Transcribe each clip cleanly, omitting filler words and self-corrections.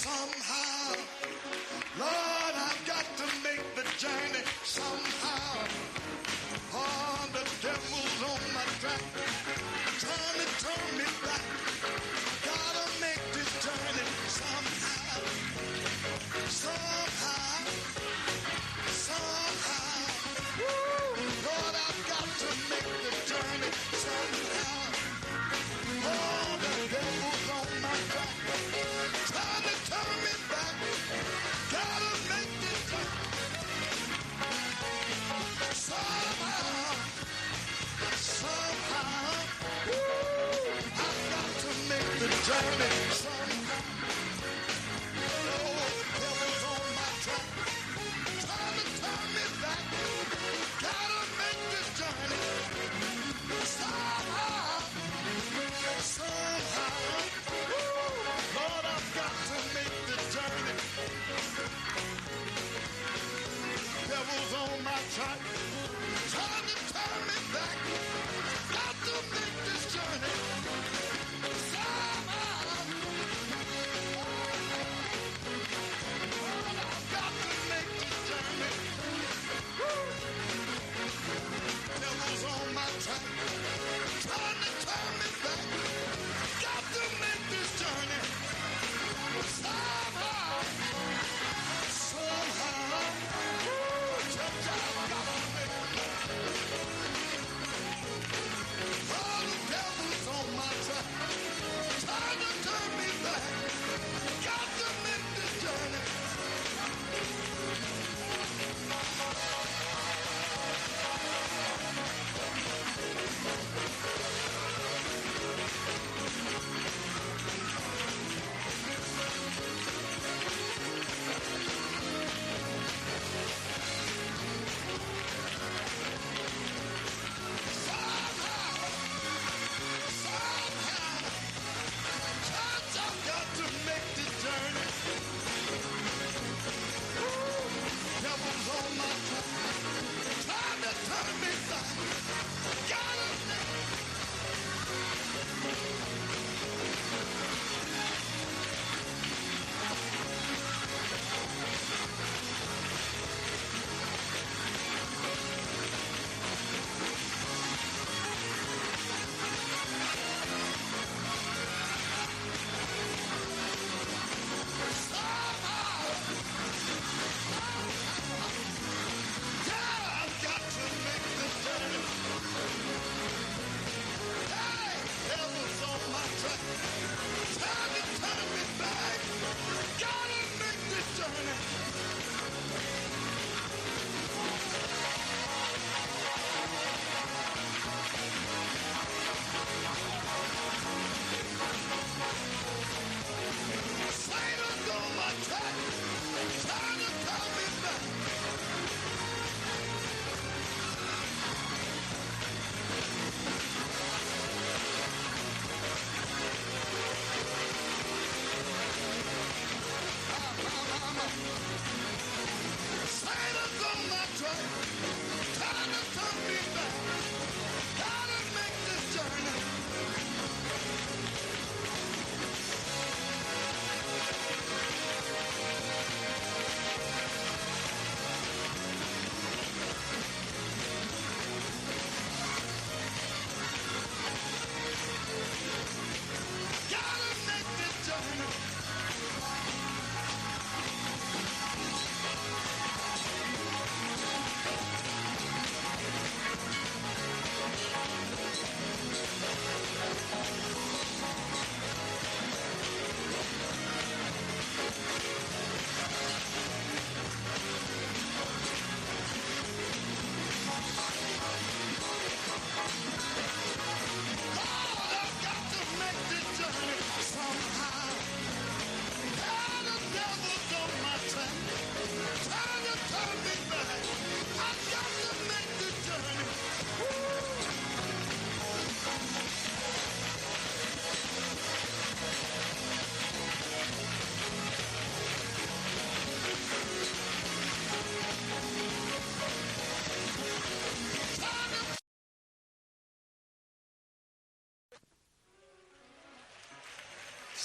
Somehow, Lord, I've got to make the journey somehow. Oh, the devil's on my track, trying to turn me back. Gotta make this journey somehow. Somehow, somehow. Lord, I've got to make the journey somehow. Oh, the devil's on my track, trying to turn me back. Gotta make this journey somehow. Somehow, I've got to make the journey somehow. Oh, the devil's on my track, trying to turn me back. Gotta make this journey somehow. Somehow, Lord, I've got to make the journey. Devil's on my track, trying to turn me back. Got to make this journey somehow. I've got to make this journey. Devil's on my track, trying to turn me back. Got to make this journey somehow. Somehow. Church, I've got to make it. Oh, the devil's on my track, trying to turn me back. Got to make this journey.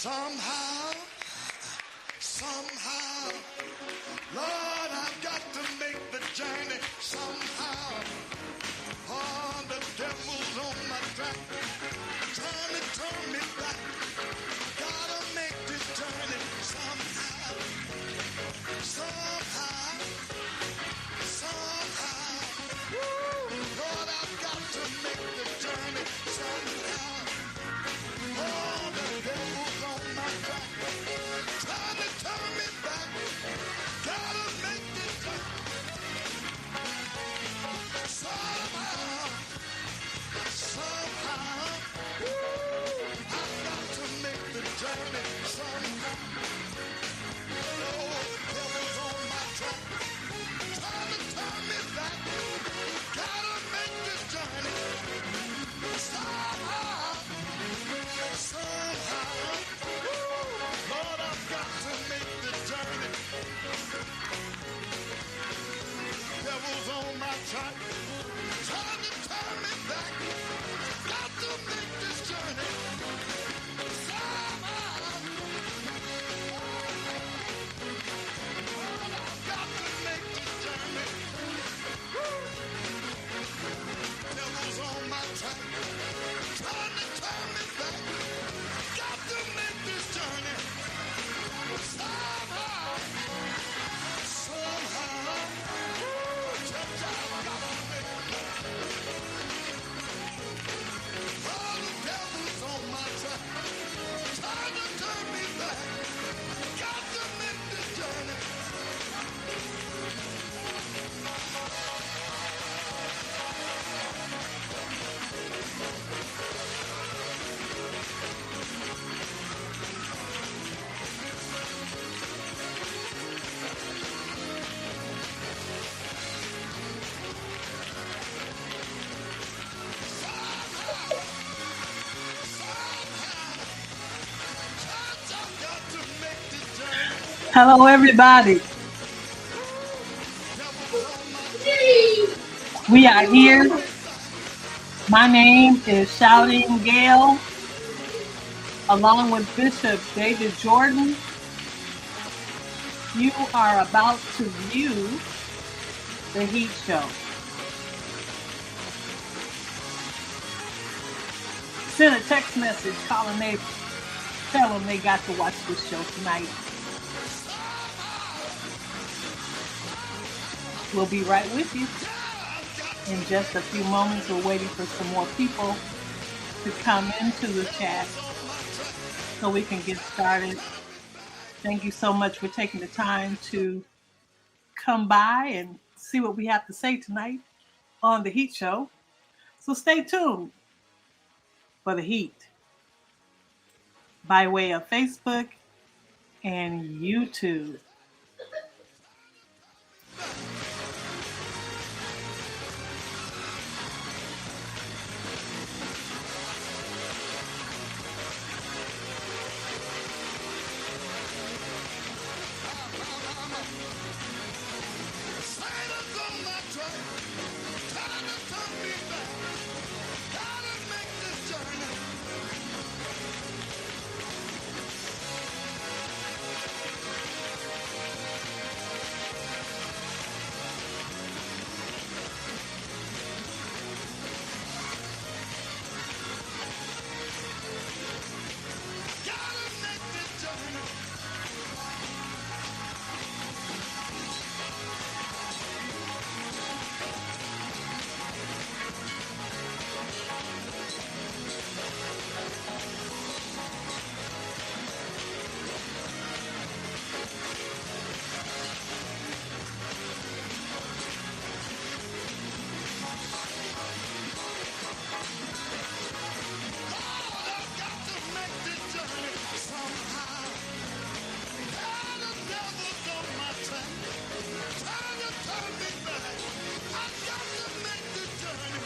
Somehow, somehow. Lord, I've got to make the journey somehow. Oh, the devil's on my track, trying to turn me back. Gotta make this journey somehow, somehow, somehow. Lord, I've got to make the journey somehow. Oh, the devil's on my track, trying to turn me back. Gotta make this journey somehow, somehow. I've got to make the journey somehow. Oh, the devil's on my track, trying to turn me back. Gotta make this journey somehow, somehow. Lord, I've got to make the journey. Devil's on my track, trying to turn me back. Got to make this journey somehow. Lord, I've got to make this journey. Devil's on my track, trying to turn me back. Got to make this journey somehow, somehow. Church, I've got to make all the devil's on my track, trying to turn me back. Got to make this journey. Hello, everybody. We are here. My name is Shouting Gale, along with Bishop David Jordan. You are about to view the Heat Show. Send a text message, call a neighbor, tell them they got to watch this show tonight. We'll be right with you. In just a few moments, we're waiting for some more people to come into the chat so we can get started. Thank you so much for taking the time to come by and see what we have to say tonight on the Heat Show. So stay tuned for the Heat by way of Facebook and YouTube. Satan's on my track, trying to turn me back. Gotta make this journey. Gotta make this journey. Lord, I've got to make this journey somehow. The devil's on my track, trying to turn me back. I've got to make this journey.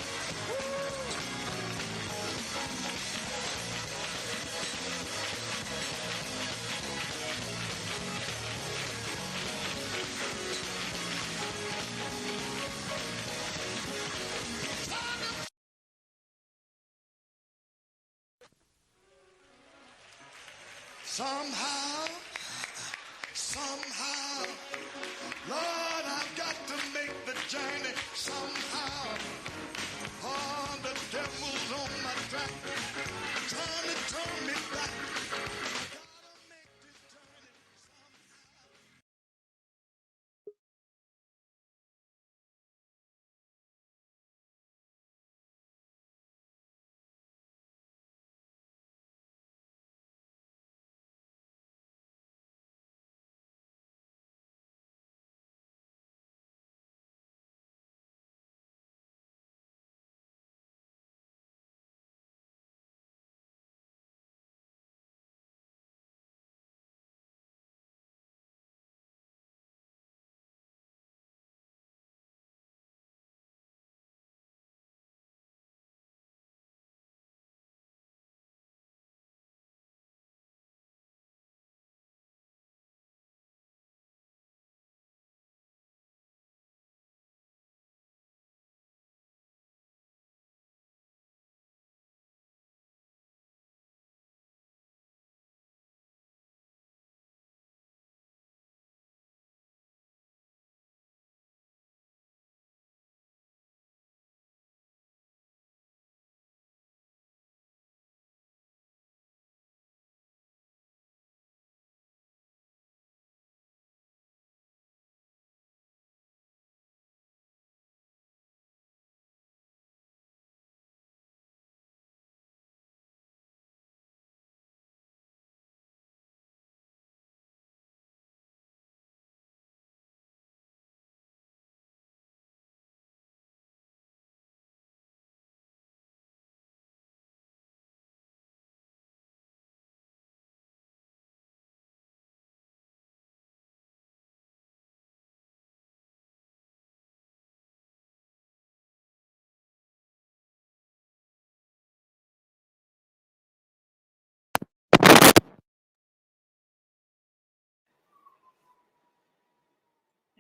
Somehow, somehow. Lord, I've got to make the journey somehow. Oh, the devil's on my track, trying to turn me back. Gotta make this journey somehow.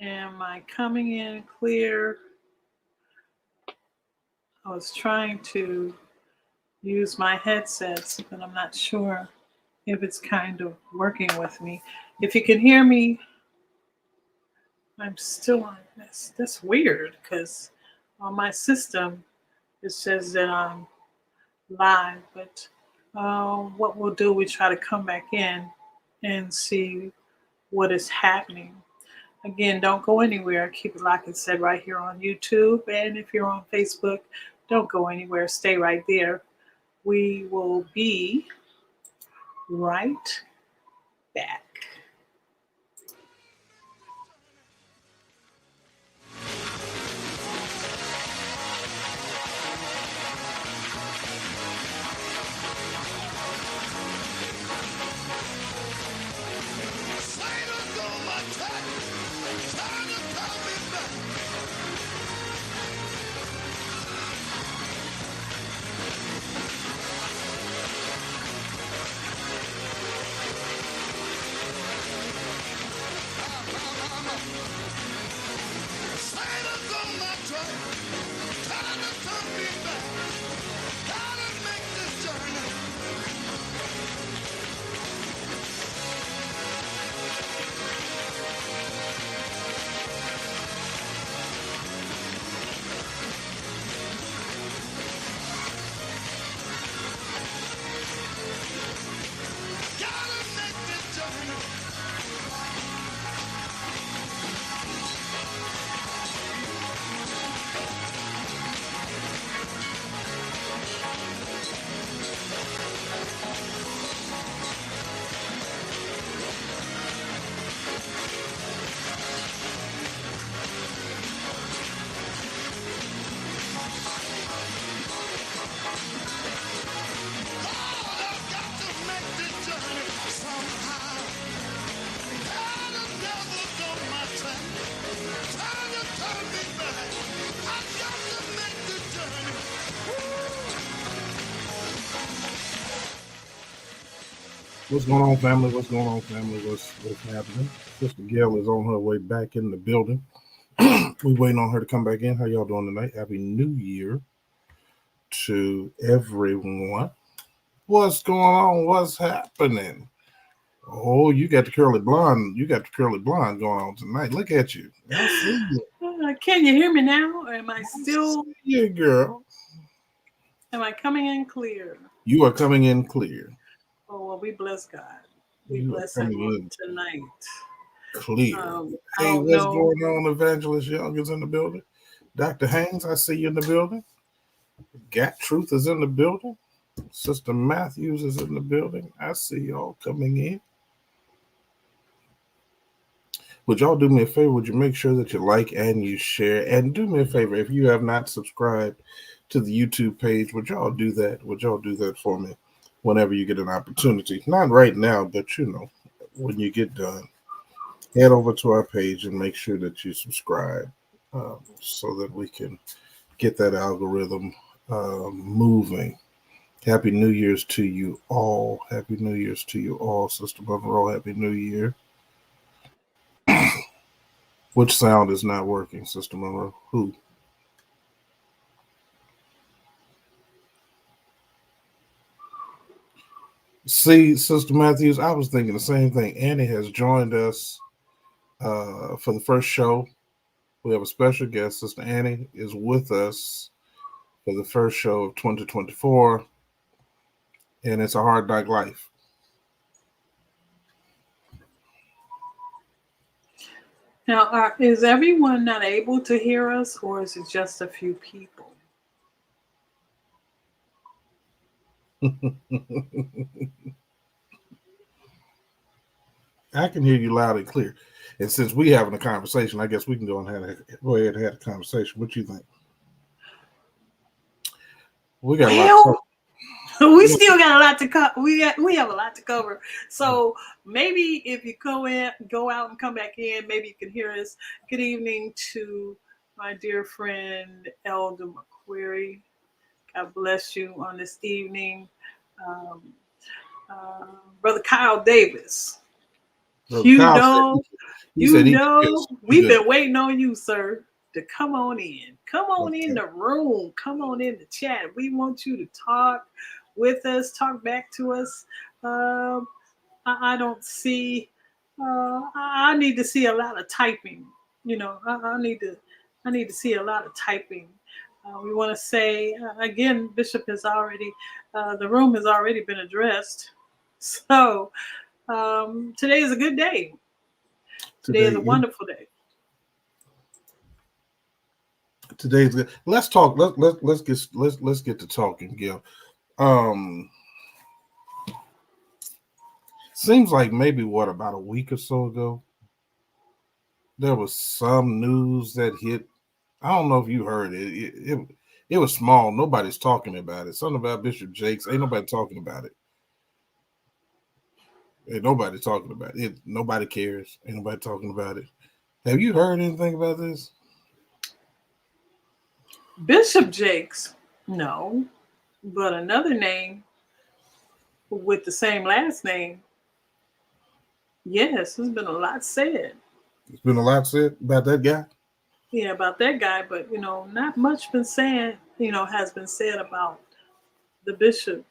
Am I coming in clear? I was trying to use my headsets, but I'm not sure if it's kind of working with me. If you can hear me, I'm still on this. That's weird because on my system it says that I'm live, but what we'll do, we try to come back in and see what is happening. Again, don't go anywhere. Keep it, like I said, right here on YouTube. And if you're on Facebook, don't go anywhere. Stay right there. We will be right back. Sailors on my track, trying to tell me back. Sailors on my track, trying to turn me back. Gotta make this journey. Gotta make this journey. Lord, I've got to make this journey somehow. Yeah, the devil's on my track, trying to turn me back. I've got to make this journey. What's going on, family? What's going on, family? What's happening? Sister Gail is on her way back in the building. We waiting on her to come back in. How y'all doing tonight? Happy New Year to everyone. What's going on? What's happening? Oh, you got the curly blonde. You got the curly blonde going on tonight. Look at you. I see you. Can you hear me now? Or am I I still? see you, girl. Am I coming in clear? You are coming in clear. Oh well, we bless God. We You are bless Him coming in tonight. clear. I Hey, don't what's know. going on? Evangelist Young is in the building. Dr. Haynes, I see you in the building. Gat Truth is in the building. Sister Matthews is in the building. I see y'all coming in. Would y'all do me a favor? Would you make sure that you like and you share? And do me a favor, if you have not subscribed to the YouTube page, would y'all do that? Would y'all do that for me whenever you get an opportunity? Not right now, but when you get done, head over to our page and make sure that you subscribe so that we can get that algorithm moving. Happy New Year's to you all. Happy New Year's to you all, Sister Monroe. Happy New Year. Which sound is not working, Sister Monroe? Who? See, Sister Matthews, I was thinking the same thing. Annie has joined us for the first show. We have a special guest. Sister Annie is with us for the first show of 2024, and it's a hard knock life. Now, is everyone not able to hear us, or is it just a few people? I can hear you loud and clear. And since we having a conversation, I guess we can go ahead and have a conversation. What you think? We got a lot to Well, talk. we still got a lot to cover. We have a lot to cover. So maybe if you go out and come back in, maybe you can hear us. Good evening to my dear friend Elder McQuarrie. God bless you on this evening, um, uh, Brother Kyle Davis. Brother You Kyle said know, he said he know, he we've good. been waiting on you, sir, to come on in. Come on in Okay. the room. Come on in the chat. We want you to talk with us, talk back to us. Um, I don't see. I need to see a lot of typing. I need to see a lot of typing. We want to say again, Bishop has already. The room has already been addressed. So today is a good day. Today is a Today wonderful day. today's good. Let's talk. Let's get to talking, Gil. Um, seems like maybe about a week or so ago, there was some news that hit. I don't know if you heard it. It was small. Nobody's talking about it. Something about Bishop Jakes. Ain't nobody talking about it. Ain't nobody talking about it. Nobody cares. Ain't nobody talking about it. Have you heard anything about this? Bishop Jakes, no, but another name with the same last name, yes, there's been a lot said. There's been a lot said about that guy. Yeah, about that guy, but not much been said. Has been said about the Bishop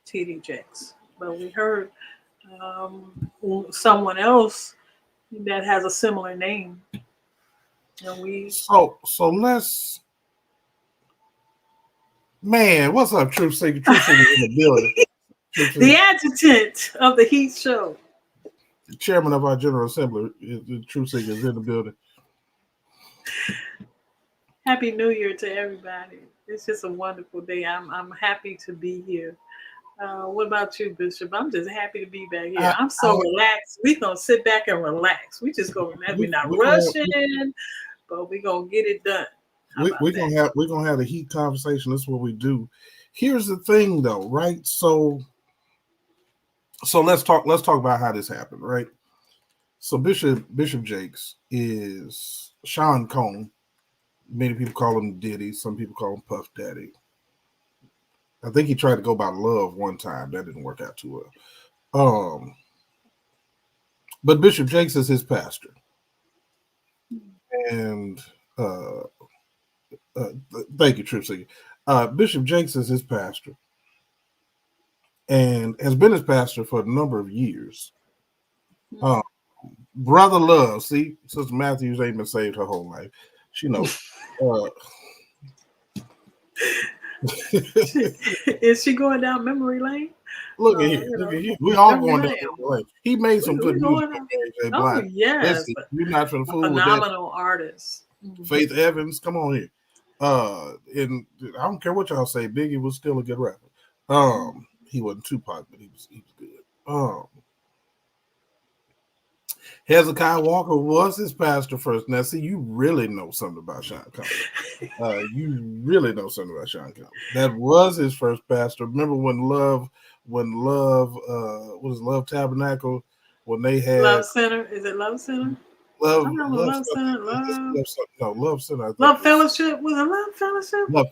T.D. Jakes, but we heard um, someone else that has a similar name. We So let's man, what's up, Truth Seeker? Truth Seeker in the building. Truth the Seeker, adjutant of the Heat Show. the chairman of our General Assembly, the Truth Seeker is in the building. Happy New Year to everybody. It's just a wonderful day. I'm happy to be here. What about you, Bishop? I'm just happy to be back here. I, I'm I, so relaxed. We gonna sit back and relax. We just gonna relax. We're not we're gonna rushing, but we gonna get it done. How about that? we're gonna have a heat conversation. That's what we do. Here's the thing, though, right? So let's talk about how this happened, right? So Bishop Jakes is Sean Combs. Many people call him Diddy. Some people call him Puff Daddy. I think he tried to go by Love one time. That didn't work out too well. But Bishop Jakes is his pastor, and uh, uh, thank you, Truth Seeker. Bishop Jakes is his pastor, and has been his pastor for a number of years. Uh, Brother Love. See, Sister Matthews ain't been saved her whole life. She knows. Is she going down memory lane? Look at here. Look at here. We all Yes, going down ma'am. the way. He made some good We music going on on. Mary J. Oh Blige. yes, Listen, you're not for the a fool with that. phenomenal artist. Faith Evans, come on here. And I don't care what y'all say, Biggie was still a good rapper. He wasn't Tupac, but he was good. Hezekiah Walker was his pastor first. Now, see, you really know something about Sean Combs. You really know something about Sean Combs. That was his first pastor. Remember when Love was Love Tabernacle, when they had Love Center. Is it Love Center? Love I remember Love Love Center. Love Center. I think Love Fellowship. Was it Love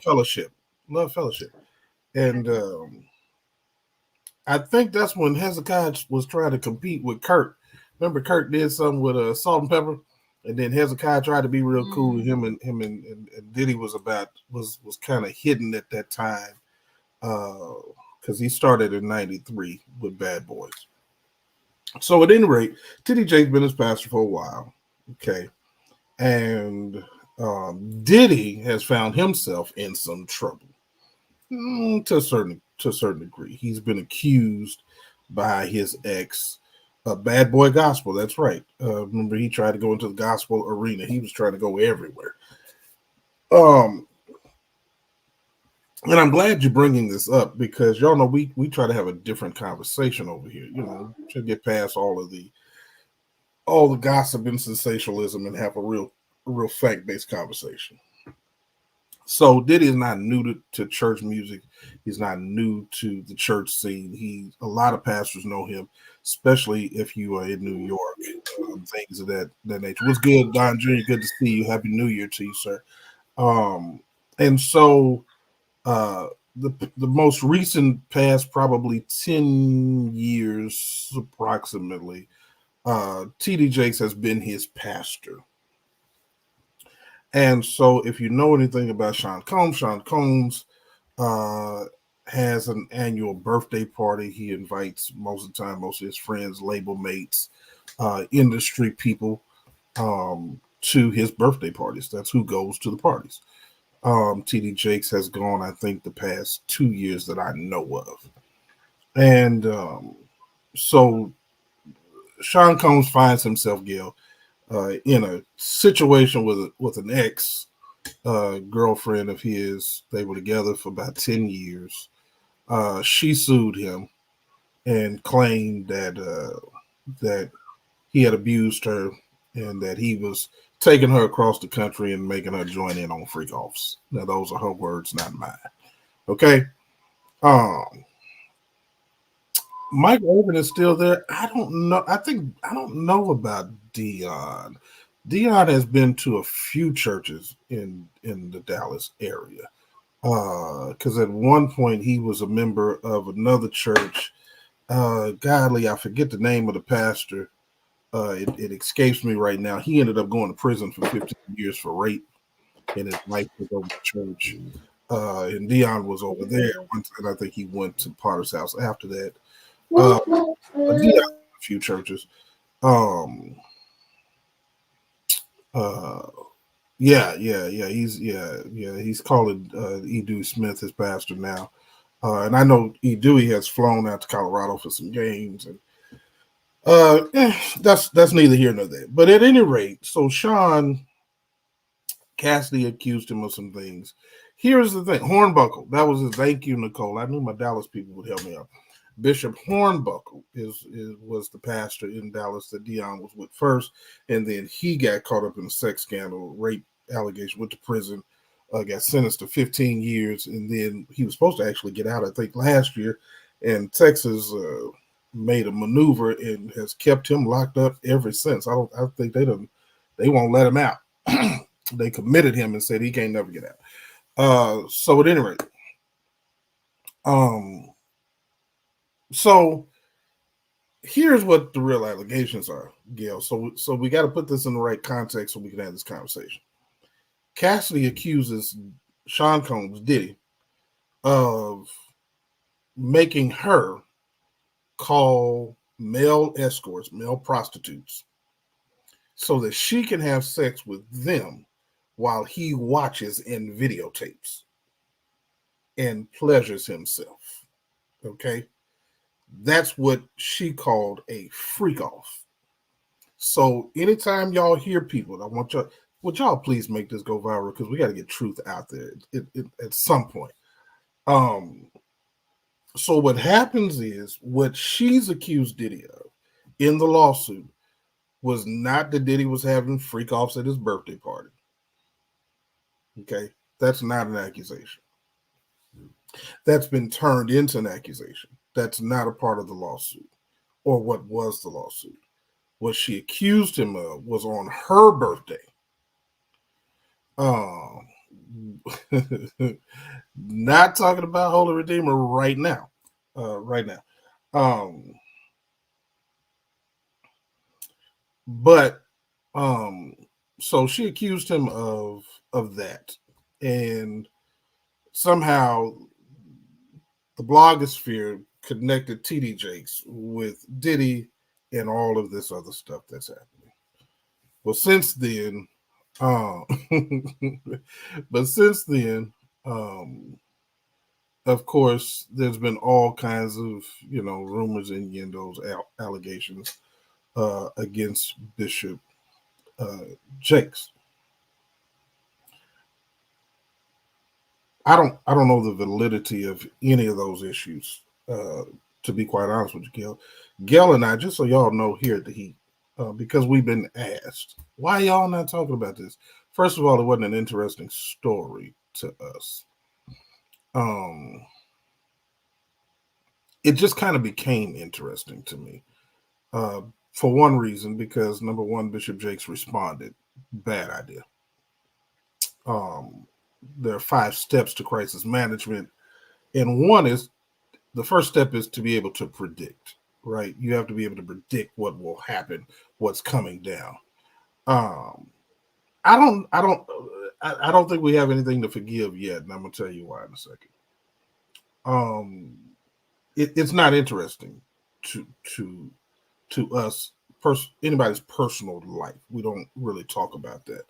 Fellowship? Love Fellowship, and I think that's when Hezekiah was trying to compete with Kurt. Remember, Kurt did something with Salt and Pepper, and then Hezekiah tried to be real cool with him, and Diddy was kind of hidden at that time because he started in '93 with Bad Boys. So at any rate, Diddy Jake's been his pastor for a while, okay, and Diddy has found himself in some trouble to a certain degree. He's been accused by his ex, Bad Boy Gospel. That's right. Remember, he tried to go into the gospel arena. He was trying to go everywhere. And I'm glad you're bringing this up because y'all know we try to have a different conversation over here. You know, to get past all the gossip and sensationalism and have a real fact-based conversation. So Diddy is not new to church music. He's not new to the church scene. A lot of pastors know him, especially if you are in New York, things of that nature. What's good, Don Jr.? Good to see you. Happy New Year to you, sir. And so the most recent past, probably 10 years approximately, TD Jakes has been his pastor. And so, if you know anything about Sean Combs has an annual birthday party. He invites most of the time most of his friends, label mates, industry people to his birthday parties. That's who goes to the parties. TD Jakes has gone, I think, the past 2 years that I know of. And so Sean Combs finds himself, Gail, in a situation with an ex girlfriend of his. They were together for about 10 years. She sued him and claimed that he had abused her and that he was taking her across the country and making her join in on freak offs. Now those are her words, not mine. Okay. Mike Irvin is still there. I don't know. I don't know about Dion. Dion has been to a few churches in the Dallas area. Because at one point he was a member of another church. Godly, I forget the name of the pastor. It escapes me right now. He ended up going to prison for 15 years for rape, and his wife was over the church. And Dion was over there. And I think he went to Potter's house after that. But Dion a few churches. Yeah. He's calling E. Dewey Smith his pastor now. And I know E. Dewey has flown out to Colorado for some games, and that's neither here nor there. But at any rate, so Sean Cassidy accused him of some things. Here's the thing: Hornbuckle. That was his. Thank you, Nicole. I knew my Dallas people would help me out. Bishop Hornbuckle was the pastor in Dallas that Dion was with first, and then he got caught up in a sex scandal, rape allegation, went to prison, got sentenced to 15 years, and then he was supposed to actually get out, I think, last year, and Texas made a maneuver and has kept him locked up ever since. I think they won't let him out. They committed him and said he can't never get out. So at any rate, so here's what the real allegations are, Gail. So we got to put this in the right context so we can have this conversation. Cassidy accuses Sean Combs, Diddy, of making her call male escorts, male prostitutes, so that she can have sex with them while he watches and videotapes and pleasures himself. Okay? That's what she called a freak off. So anytime y'all hear people, I want y'all, would y'all please make this go viral because we got to get truth out there at some point. So what happens is what she's accused Diddy of in the lawsuit was not that Diddy was having freak offs at his birthday party. Okay, that's not an accusation. That's been turned into an accusation. That's not a part of the lawsuit or what was the lawsuit. What she accused him of was on her birthday. Not talking about Holy Redeemer right now. Right now. But so she accused him of that. And somehow the blogosphere connected TD Jakes with Diddy and all of this other stuff that's happening. Well, since then, um, but since then, of course, there's been all kinds of rumors, innuendos, allegations against Bishop Jakes. I don't know the validity of any of those issues. To be quite honest with you, Gail. Gail and I, just so y'all know here at the Heat, because we've been asked, why y'all not talking about this? First of all, it wasn't an interesting story to us. It just kind of became interesting to me. For one reason, because number one, Bishop Jakes responded. Bad idea. There are 5 steps to crisis management. And one is, the first step is to be able to predict, right? You have to be able to predict what will happen, what's coming down. I don't think we have anything to forgive yet, and I'm gonna tell you why in a second. It's not interesting to us, anybody's personal life. We don't really talk about that.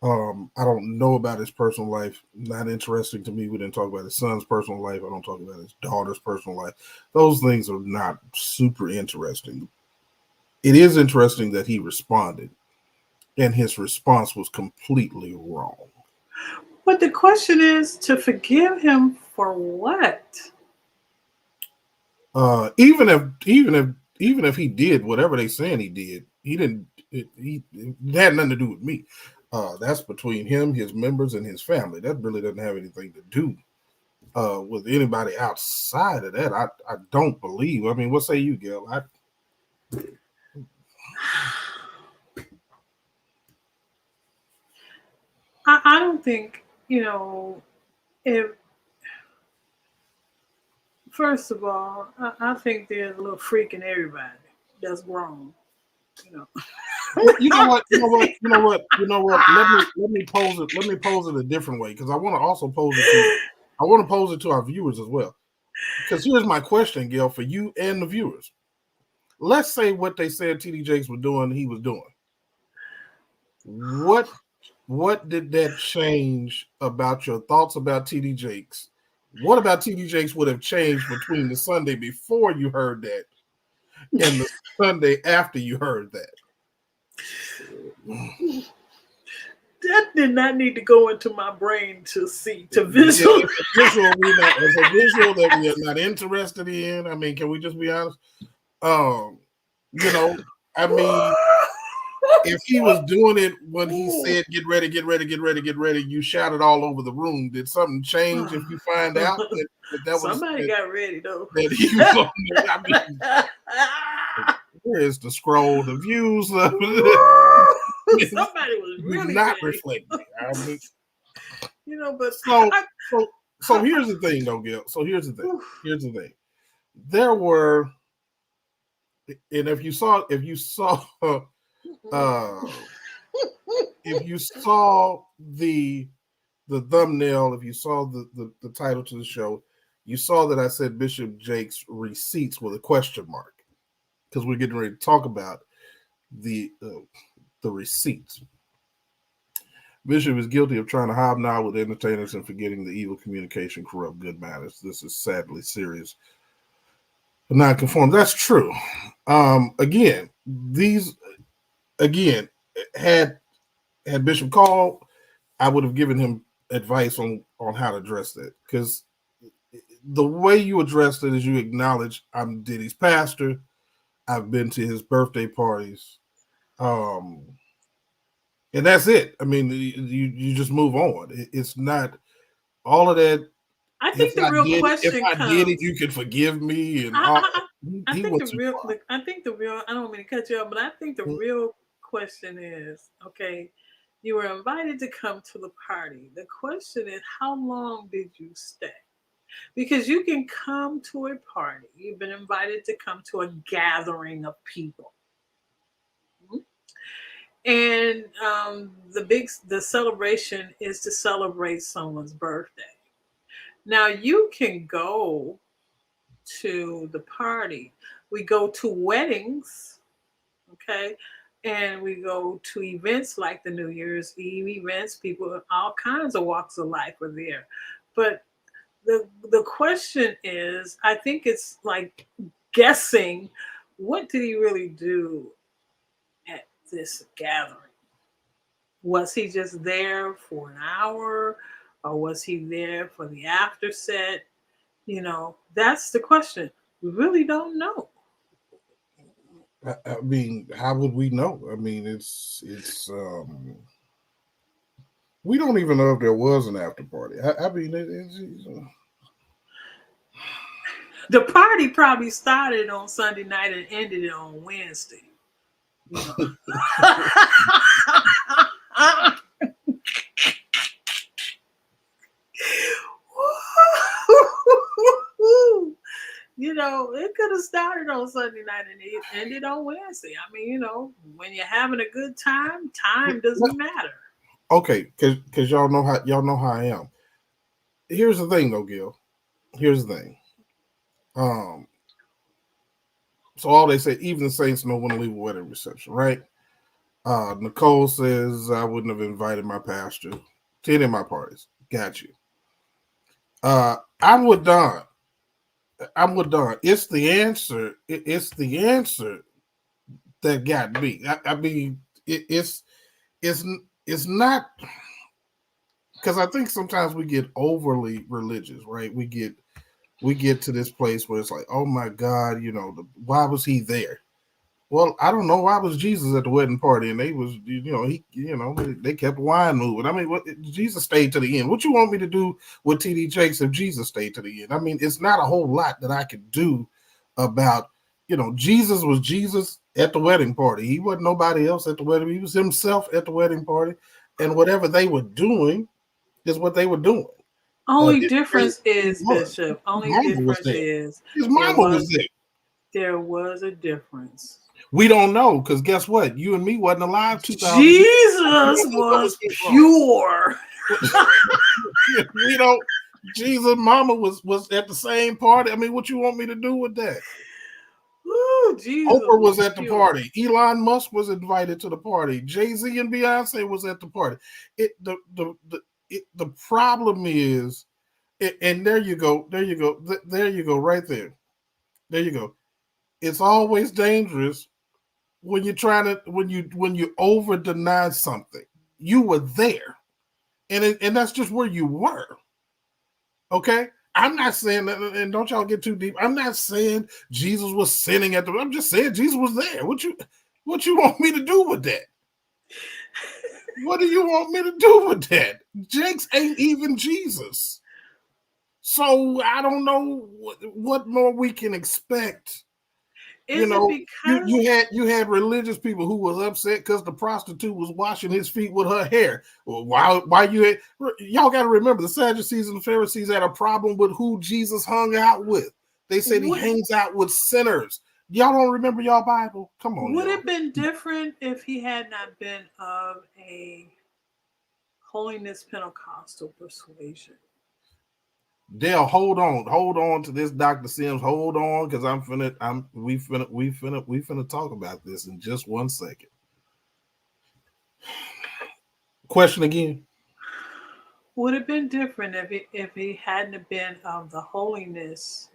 I don't know about his personal life. Not interesting to me. We didn't talk about his son's personal life. I don't talk about his daughter's personal life. Those things are not super interesting. It is interesting that he responded, and his response was completely wrong. But the question is, to forgive him for what? Even if he did whatever they saying he did, he didn't. It had nothing to do with me. That's between him, his members, and his family. That really doesn't have anything to do with anybody outside of that. I don't believe. I mean, what say you, Gail? I don't think, if, first of all, I think there's a little freak in everybody that's grown. You know. You know what? You know what? You know what? You know what? Let me pose it. Let me pose it a different way, because I want to also pose it to. I want to pose it to our viewers as well. Because here's my question, Gail, for you and the viewers. Let's say what they said TD Jakes was doing, he was doing. What did that change about your thoughts about TD Jakes? What about TD Jakes would have changed between the Sunday before you heard that and the Sunday after you heard that? That did not need to go into my brain to see, to visual. Yeah, it's a visual that we are not interested in. I mean, can we just be honest? I mean, if he was doing it when he said, get ready, get ready, get ready, get ready, you shouted all over the room. Did something change if you find out that Somebody got ready, though. That he was on there? I mean, where's the scroll, the views? Somebody was really not ready. reflecting. I mean, but so here's the thing, though, Gil. So here's the thing. Here's the thing. There were, and if you saw if you saw the thumbnail, if you saw the title to the show, you saw that I said Bishop Jakes receipts with a question mark. because we're getting ready to talk about the receipts. Bishop is guilty of trying to hobnob with entertainers and forgetting the evil communication corrupt good manners. This is sadly serious. Non-conform. That's true. Again, had Bishop called, I would have given him advice on how to address that, because the way you addressed it is you acknowledge I'm Diddy's pastor. I've been to his birthday parties. And that's it. I mean, you just move on. It's not all of that. I think the real If question I did it, comes. you can forgive me. And all. I He think went too far. I think the real. I don't mean to cut you off, but I think the real question is, okay, you were invited to come to the party. The question is, how long did you stay? Because you can come to a party. You've been invited to come to a gathering of people, and the celebration is to celebrate someone's birthday. Now you can go to the party. We go to weddings, okay? And we go to events like the New Year's Eve events. People of all kinds of walks of life are there. But the question is, I think it's like guessing, what did he really do at this gathering? Was he just there for an hour, or was he there for the after set? That's the question. We really don't know. I mean, how would we know? I mean, it's we don't even know if there was an after party. I mean, The party probably started on Sunday night and ended on Wednesday. You know. It could have started on Sunday night and it ended on Wednesday. I mean, when you're having a good time doesn't matter. okay, because y'all know how I am. Here's the thing, though, Gil. Here's the thing. Um, so all they say, even the saints know when to leave a wedding reception, right? Nicole says I wouldn't have invited my pastor to any of my parties. Got you. I'm with Don. It's the answer. It's the answer that got me. I mean, it's it's not, because I think sometimes we get overly religious, right? We get to this place where it's like, oh my God, why was he there? Well, I don't know. Why was Jesus at the wedding party? And they kept wine moving. I mean, Jesus stayed to the end. What you want me to do with TD Jakes if Jesus stayed to the end? I mean, it's not a whole lot that I could do about, Jesus was Jesus at the wedding party. He wasn't nobody else at the wedding. He was himself at the wedding party. And whatever they were doing is what they were doing. Only His difference he is, was. Bishop. His Only mama was difference there. is His there mama was was there. there was a difference. We don't know, because guess what? You and me wasn't alive 2,000 years. Jesus was pure. We don't. Jesus' mama was at the same party. I mean, what you want me to do with that? Ooh, Jesus Oprah was was at the pure. party. Elon Musk was invited to the party. Jay-Z and Beyonce was at the party. The problem is, and there you go, there you go, there you go, right there. There you go. It's always dangerous when you're trying to when you over deny something. You were there, and that's just where you were. Okay, I'm not saying that, and don't y'all get too deep. I'm not saying Jesus was sinning at the. I'm just saying Jesus was there. What you want me to do with that? What do you want me to do with that? Jakes ain't even Jesus, so I don't know what more we can expect. Is it because You had religious people who was upset because the prostitute was washing his feet with her hair. Well, why y'all got to remember, the Sadducees and the Pharisees had a problem with who Jesus hung out with. They said he would hangs out with sinners. Y'all don't remember y'all Bible? Come on, would y'all. it been different if he had not been of a holiness Pentecostal persuasion? Dale, hold on to this, Dr. Sims. Hold on, because we finna talk about this in just 1 second. Question again. Would have been different if he hadn't been of the holiness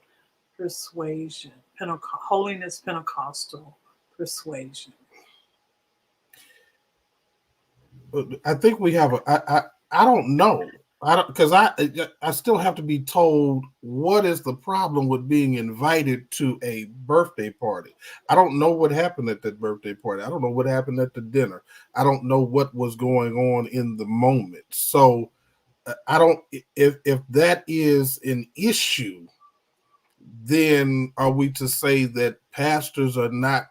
persuasion, holiness Pentecostal persuasion. I think we have I don't know. I don't, because I still have to be told what is the problem with being invited to a birthday party. I don't know what happened at that birthday party. I don't know what happened at the dinner. I don't know what was going on in the moment. So I don't, if that is an issue, then are we to say that pastors are not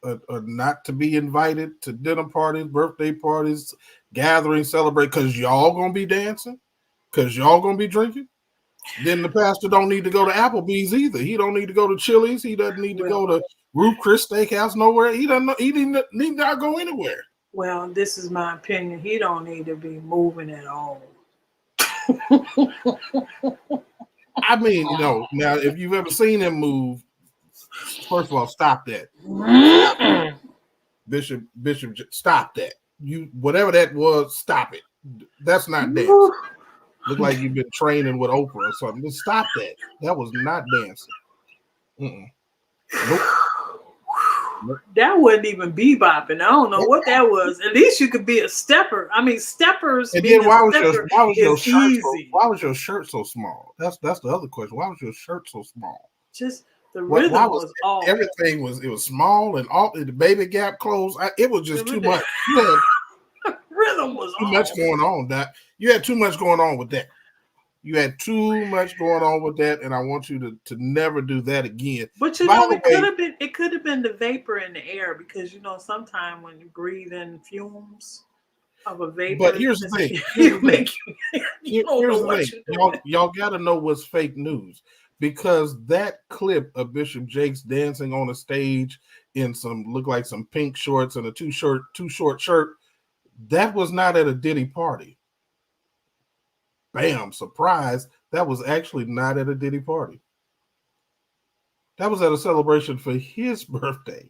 to be invited to dinner parties, birthday parties, gatherings, celebrate because y'all gonna be dancing, because y'all gonna be drinking? Then the pastor don't need to go to Applebee's either. He don't need to go to Chili's. He doesn't need to go to Ruth Chris Steakhouse nowhere. He doesn't. He didn't need not go anywhere. Well, this is my opinion. He don't need to be moving at all. I mean, now if you've ever seen him move, first of all, stop that. Bishop, stop that. You whatever that was, stop it. That's not dancing. Look like you've been training with Oprah or something. Just stop that. That was not dancing. Nope. That wouldn't even bebopping. I don't know what that was. At least you could be a stepper. I mean, steppers. And then why was your shirt so small? That's the other question. Why was your shirt so small? Just the rhythm was off. Everything was small and all the baby gap clothes. It was just too much. Rhythm was too much going on. That you had too much going on with that. You had too much going on with that, and I want you to never do that again. But it could have been the vapor in the air, because sometimes when you breathe in fumes of a vapor. But here's the thing. Y'all got to know what's fake news, because that clip of Bishop Jakes dancing on a stage in look like some pink shorts and a too short shirt, that was not at a Diddy party. Bam, surprise. That was actually not at a Diddy party. That was at a celebration for his birthday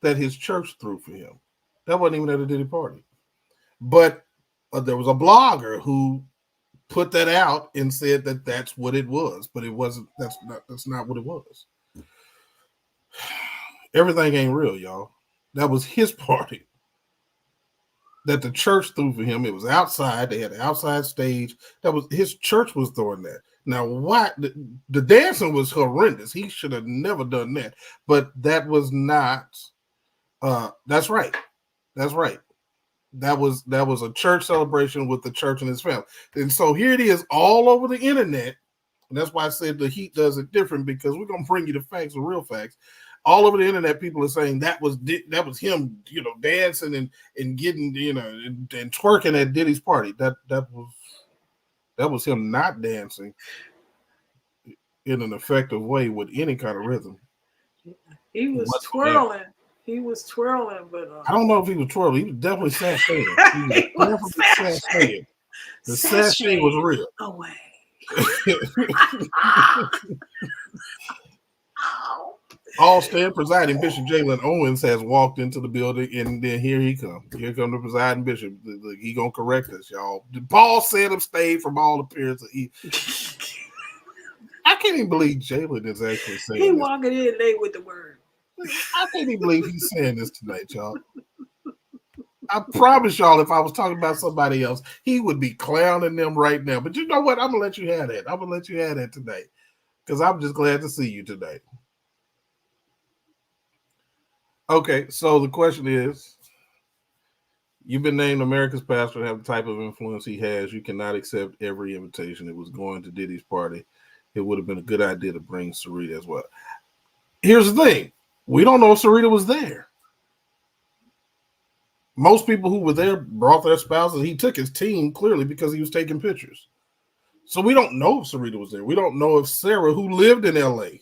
that his church threw for him. That wasn't even at a Diddy party. But there was a blogger who put that out and said that that's what it was, but it wasn't. That's not what it was. Everything ain't real, y'all. That was his party that the church threw for him. It was outside. They had an outside stage. That was his church was throwing that. Now, why the dancing was horrendous. He should have never done that. But that was not. That's right. That's right. That was a church celebration with the church and his family. And so here it is all over the internet. And that's why I said the heat does it different, because we're gonna bring you the facts, the real facts. All over the internet, people are saying that was him, dancing and getting, and twerking at Diddy's party. That was him not dancing in an effective way with any kind of rhythm. He was twirling. He was twirling, but I don't know if he was twirling. He was definitely sashaying. The sachet was real. Away. All stand presiding Bishop Jalen Owens has walked into the building, and then here he comes. Here comes the presiding bishop. He gonna correct us, y'all. Paul said abstain from all appearance of evil. I can't even believe Jalen is actually saying he walking in late with the word. I can't even believe he's saying this tonight, y'all. I promise y'all, if I was talking about somebody else, he would be clowning them right now. But you know what? I'm gonna let you have that. I'm gonna let you have that tonight, because I'm just glad to see you tonight. Okay, so the question is, you've been named America's pastor to have the type of influence he has. You cannot accept every invitation. It was going to Diddy's party. It would have been a good idea to bring Sarita as well. Here's the thing. We don't know if Sarita was there. Most people who were there brought their spouses. He took his team, clearly, because he was taking pictures. So we don't know if Sarita was there. We don't know if Sarah, who lived in L.A.,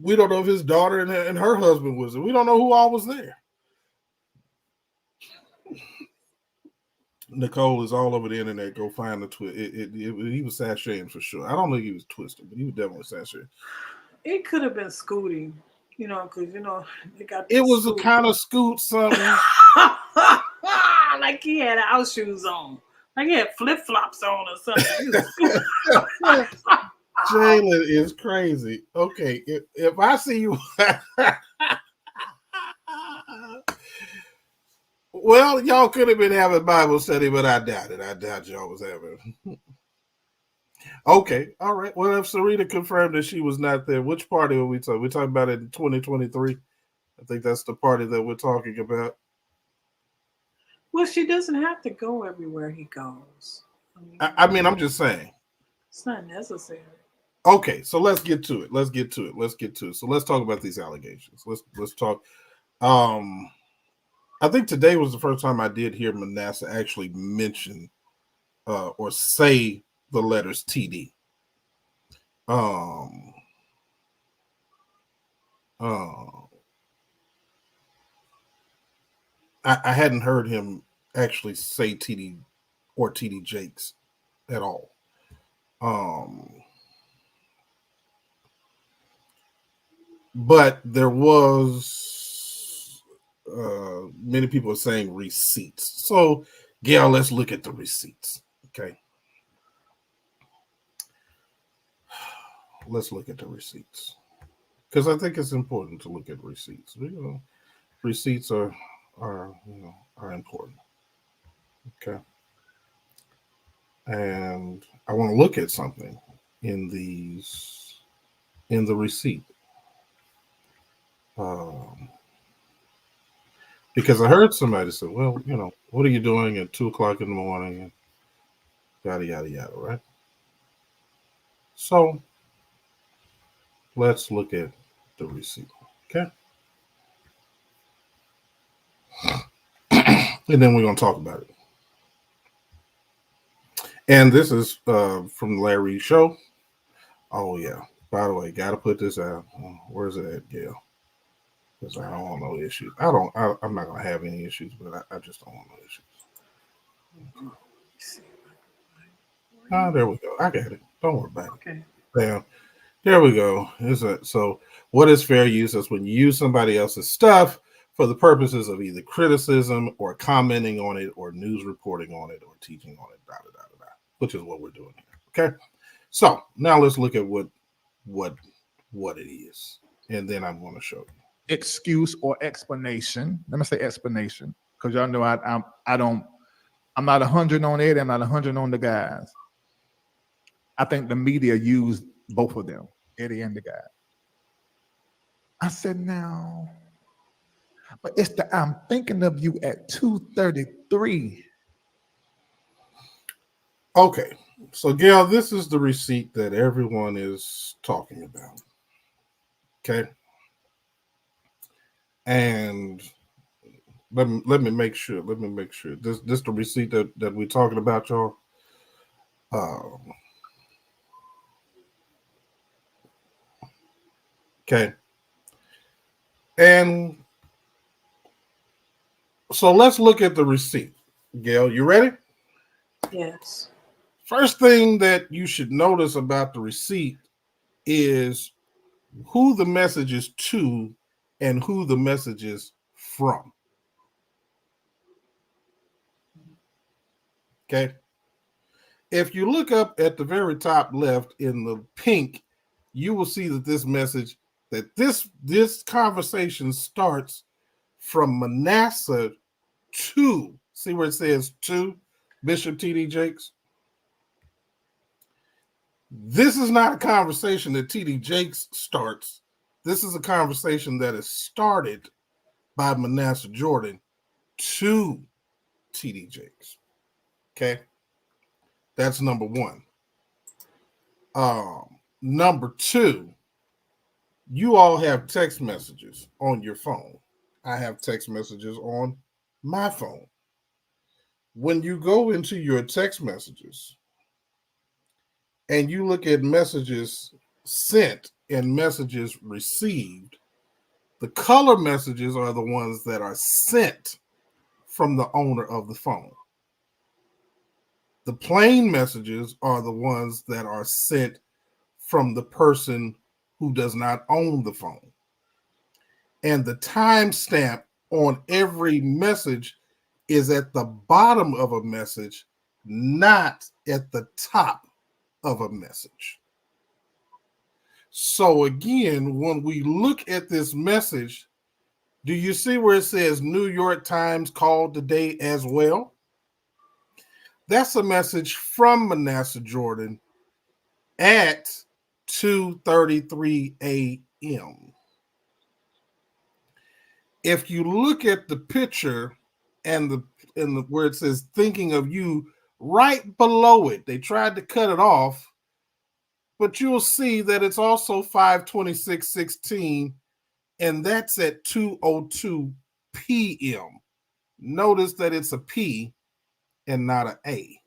we don't know if his daughter and her husband was there. We don't know who all was there. Nicole is all over the internet. Go find the twist. He was sashaying for sure. I don't think he was twisting, but he was definitely sashaying. It could have been scooting, because they got It the was a scoot. kind of scoot something. Like he had house shoes on, like he had flip flops on or something. He was Jalen is crazy. Okay, if I see you, well, y'all could have been having Bible study, but I doubt it. I doubt y'all was having. Okay, all right. Well, if Sarita confirmed that she was not there, which party are we talking? We're talking about it in 2023. I think that's the party that we're talking about. Well, she doesn't have to go everywhere he goes. I mean, I'm just saying. It's not necessary. Okay, so let's get to it. Let's get to it. Let's get to it. So let's talk about these allegations. Let's talk. I think today was the first time I did hear Manasseh actually mention or say the letters TD. Um, I hadn't heard him actually say TD or TD Jakes at all. But there was many people are saying receipts. So, Gail, let's look at the receipts. Okay. Let's look at the receipts. Because I think it's important to look at receipts. Receipts are important. Okay. And I want to look at something in the receipt. Because I heard somebody say, well, what are you doing at 2:00 in the morning? And yada, yada, yada, right? So let's look at the receipt. Okay. And then we're going to talk about it. And this is from Larry's show. Oh, yeah. By the way, got to put this out. Where's it at, Gail? Because I don't want no issues. I'm not going to have any issues, but I just don't want no issues. There we go. I got it. Don't worry about it. Okay. Bam. There we go. So what is fair use? Is when you use somebody else's stuff for the purposes of either criticism or commenting on it or news reporting on it or teaching on it, which is what we're doing here. Okay. So now let's look at what it is. And then I'm going to show you. Excuse or explanation. Let me say explanation. Because y'all know I'm not 100 on it, I'm not 100 on the guys. I think the media used both of them, Eddie and the guy. I said, now, but it's the I'm thinking of you at 2:33. Okay. So, Gail, this is the receipt that everyone is talking about. Okay. And let me make sure. This the receipt that we're talking about, y'all. Okay. And so let's look at the receipt. Gail, you ready? Yes. First thing that you should notice about the receipt is who the message is to and who the message is from. Okay. If you look up at the very top left in the pink, you will see that this conversation starts from Manasseh to, see where it says to Bishop T.D. Jakes? This is not a conversation that T.D. Jakes starts. This is a conversation that is started by Manasseh Jordan to T.D. Jakes. Okay? That's number one. Number two, you all have text messages on your phone. I have text messages on my phone. When you go into your text messages and you look at messages sent and messages received, the color messages are the ones that are sent from the owner of the phone. The plain messages are the ones that are sent from the person who does not own the phone. And the timestamp on every message is at the bottom of a message, not at the top of a message. So again, when we look at this message, do you see where it says New York Times called today as well? That's a message from Manasseh Jordan at 2:33 a.m. If you look at the picture and the where it says thinking of you, right below it, they tried to cut it off, but you'll see that it's also 5:26:16, and that's at 2:02 p.m. Notice that it's a P and not an A.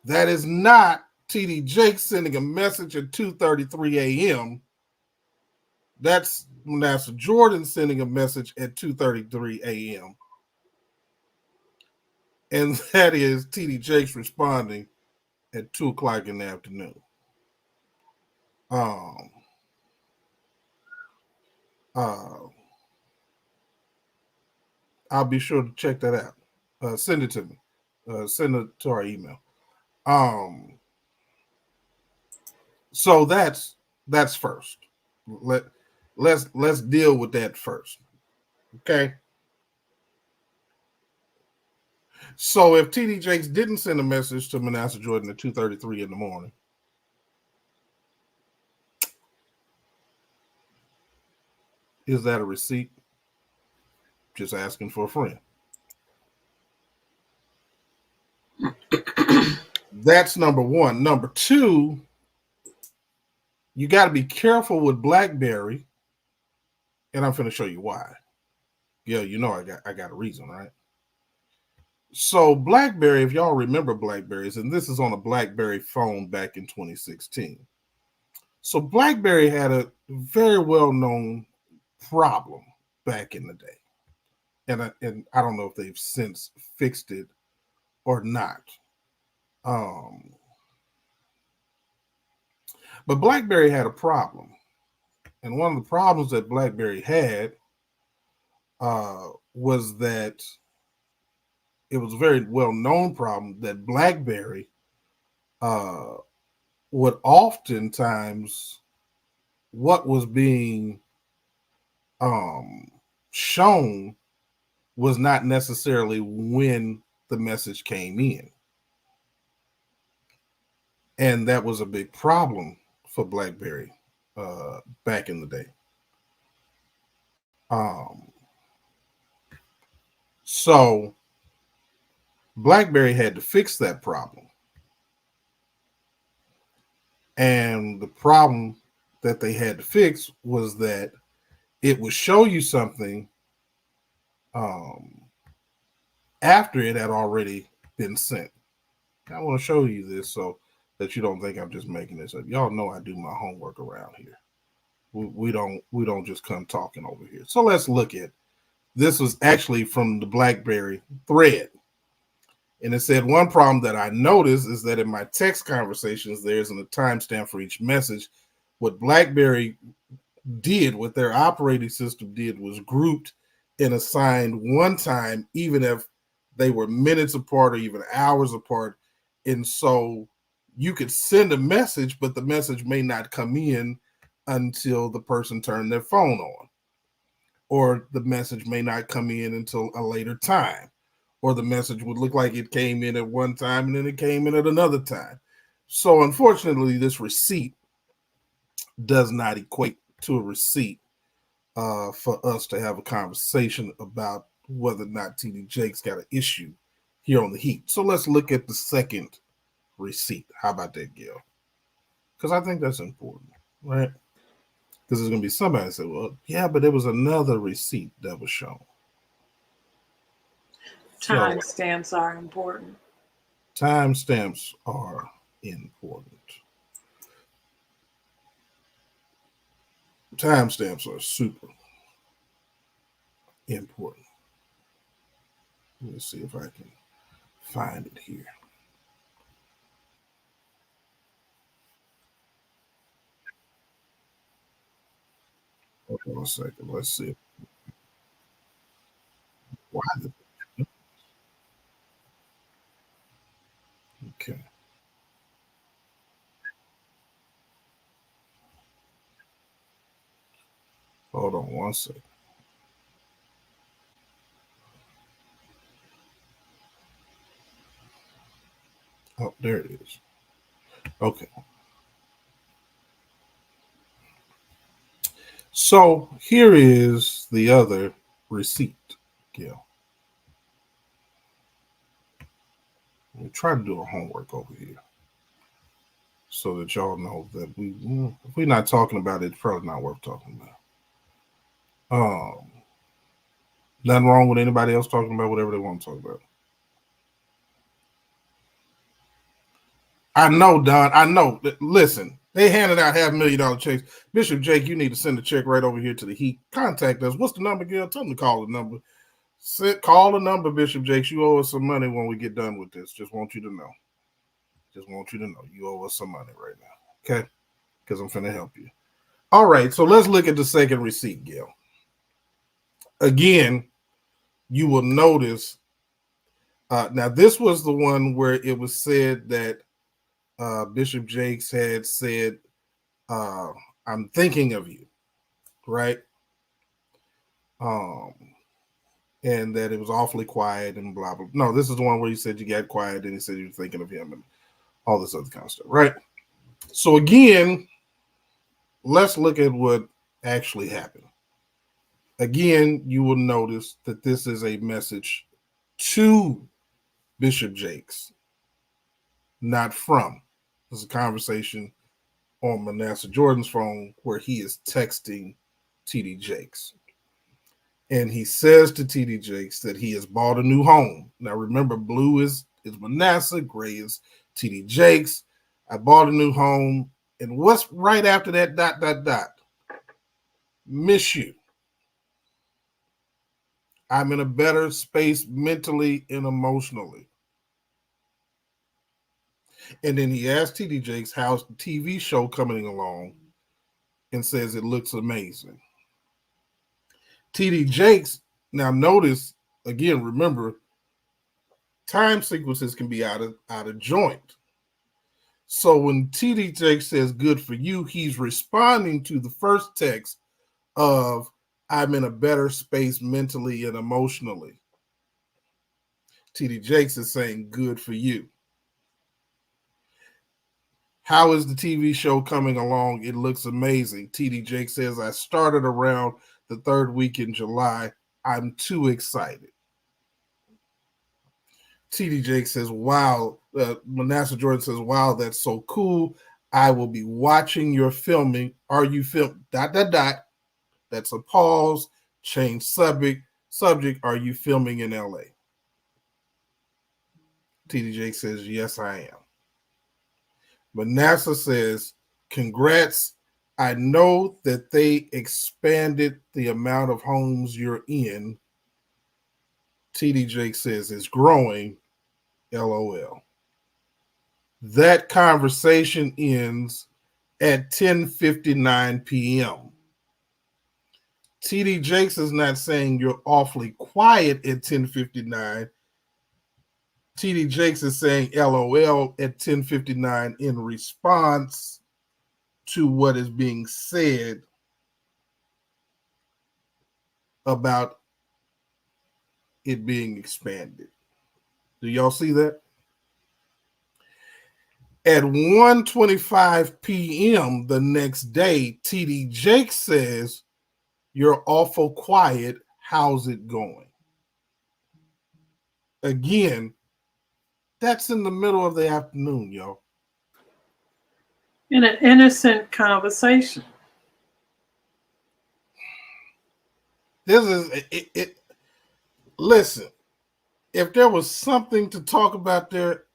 That is not TD Jakes sending a message at 2:33 a.m. That's Manasseh Jordan sending a message at 2:33 a.m. And that is TD Jakes responding at 2 o'clock in the afternoon. I'll be sure to check that out. Send it to me. Send it to our email. So that's first. Let's deal with that first. Okay. So if TD Jakes didn't send a message to Manasseh Jordan at 2:33 in the morning, is that a receipt? Just asking for a friend. That's number one. Number two, you got to be careful with BlackBerry, and I'm going to show you why. Yeah, you know I got a reason, right? So BlackBerry, if y'all remember BlackBerries, and this is on a BlackBerry phone back in 2016. So BlackBerry had a very well-known problem back in the day. And I don't know if they've since fixed it or not. But BlackBerry had a problem. And one of the problems that BlackBerry had was that it was a very well-known problem that BlackBerry would oftentimes, what was being shown was not necessarily when the message came in. And that was a big problem for BlackBerry back in the day. So BlackBerry had to fix that problem. And the problem that they had to fix was that it would show you something after it had already been sent. I want to show you this so that you don't think I'm just making this up. Y'all know I do my homework around here. We don't just come talking over here. So let's look at this. Was actually from the BlackBerry thread. And it said, one problem that I noticed is that in my text conversations, there isn't a timestamp for each message. What BlackBerry did, what their operating system did, was grouped and assigned one time, even if they were minutes apart or even hours apart. And so you could send a message, but the message may not come in until the person turned their phone on. Or the message may not come in until a later time. Or the message would look like it came in at one time and then it came in at another time. So unfortunately, this receipt does not equate to a receipt for us to have a conversation about whether or not TD Jakes got an issue here on the Heat. So let's look at the second receipt. How about that, Gil? Because I think that's important, right? Because there's going to be somebody that say, well, yeah, but there was another receipt that was shown. Timestamps are important. Timestamps are important. Timestamps are super important. Let me see if I can find it here. Hold on a second. Let's see. Why the okay. Hold on one second. Oh, there it is. Okay. So here is the other receipt, Gil. We try to do our homework over here so that y'all know that if we're not talking about it, it's probably not worth talking about. Nothing wrong with anybody else talking about whatever they want to talk about. I know, Don. I know. Listen, they handed out $500,000 checks. Bishop Jake, you need to send a check right over here to the Heat. Contact us. What's the number, Gil? Tell them to call the number. Call the number, Bishop Jakes. You owe us some money when we get done with this. Just want you to know. Just want you to know you owe us some money right now. Okay? Because I'm finna help you. All right, so let's look at the second receipt, Gil. Again, you will notice. Now, this was the one where it was said that Bishop Jakes had said, I'm thinking of you, right? And that it was awfully quiet and blah, blah. No, this is the one where he said you got quiet and he said you were thinking of him and all this other kind of stuff, right? So again, let's look at what actually happened. Again, you will notice that this is a message to Bishop Jakes, not from. This is a conversation on Manasseh Jordan's phone where he is texting T.D. Jakes. And he says to T.D. Jakes that he has bought a new home. Now, remember, blue is Manasseh, gray is T.D. Jakes. I bought a new home. And what's right after that, ... Miss you. I'm in a better space mentally and emotionally. And then he asked T.D. Jakes, how's the TV show coming along? And says it looks amazing. T.D. Jakes, now notice, again, remember, time sequences can be out of joint. So when T.D. Jakes says good for you, he's responding to the first text of I'm in a better space mentally and emotionally. T.D. Jakes is saying good for you. How is the TV show coming along? It looks amazing. T.D. Jakes says, I started around the third week in July. I'm too excited. T.D. Jakes says, wow. Manasseh Jordan says, wow, that's so cool. I will be watching your filming. Are you film ... That's a pause. Change subject. Are you filming in LA? T.D. Jakes says, yes, I am. Manasseh says, congrats. I know that they expanded the amount of homes you're in. T.D. Jakes says, it's growing. LOL. That conversation ends at 10:59 p.m. T.D. Jakes is not saying you're awfully quiet at 10:59. T.D. Jakes is saying LOL at 10:59 in response to what is being said about it being expanded. Do y'all see that? At 1:25 p.m. the next day, T.D. Jakes says, you're awful quiet. How's it going? Again, that's in the middle of the afternoon, y'all. In an innocent conversation. This is it. Listen, if there was something to talk about there,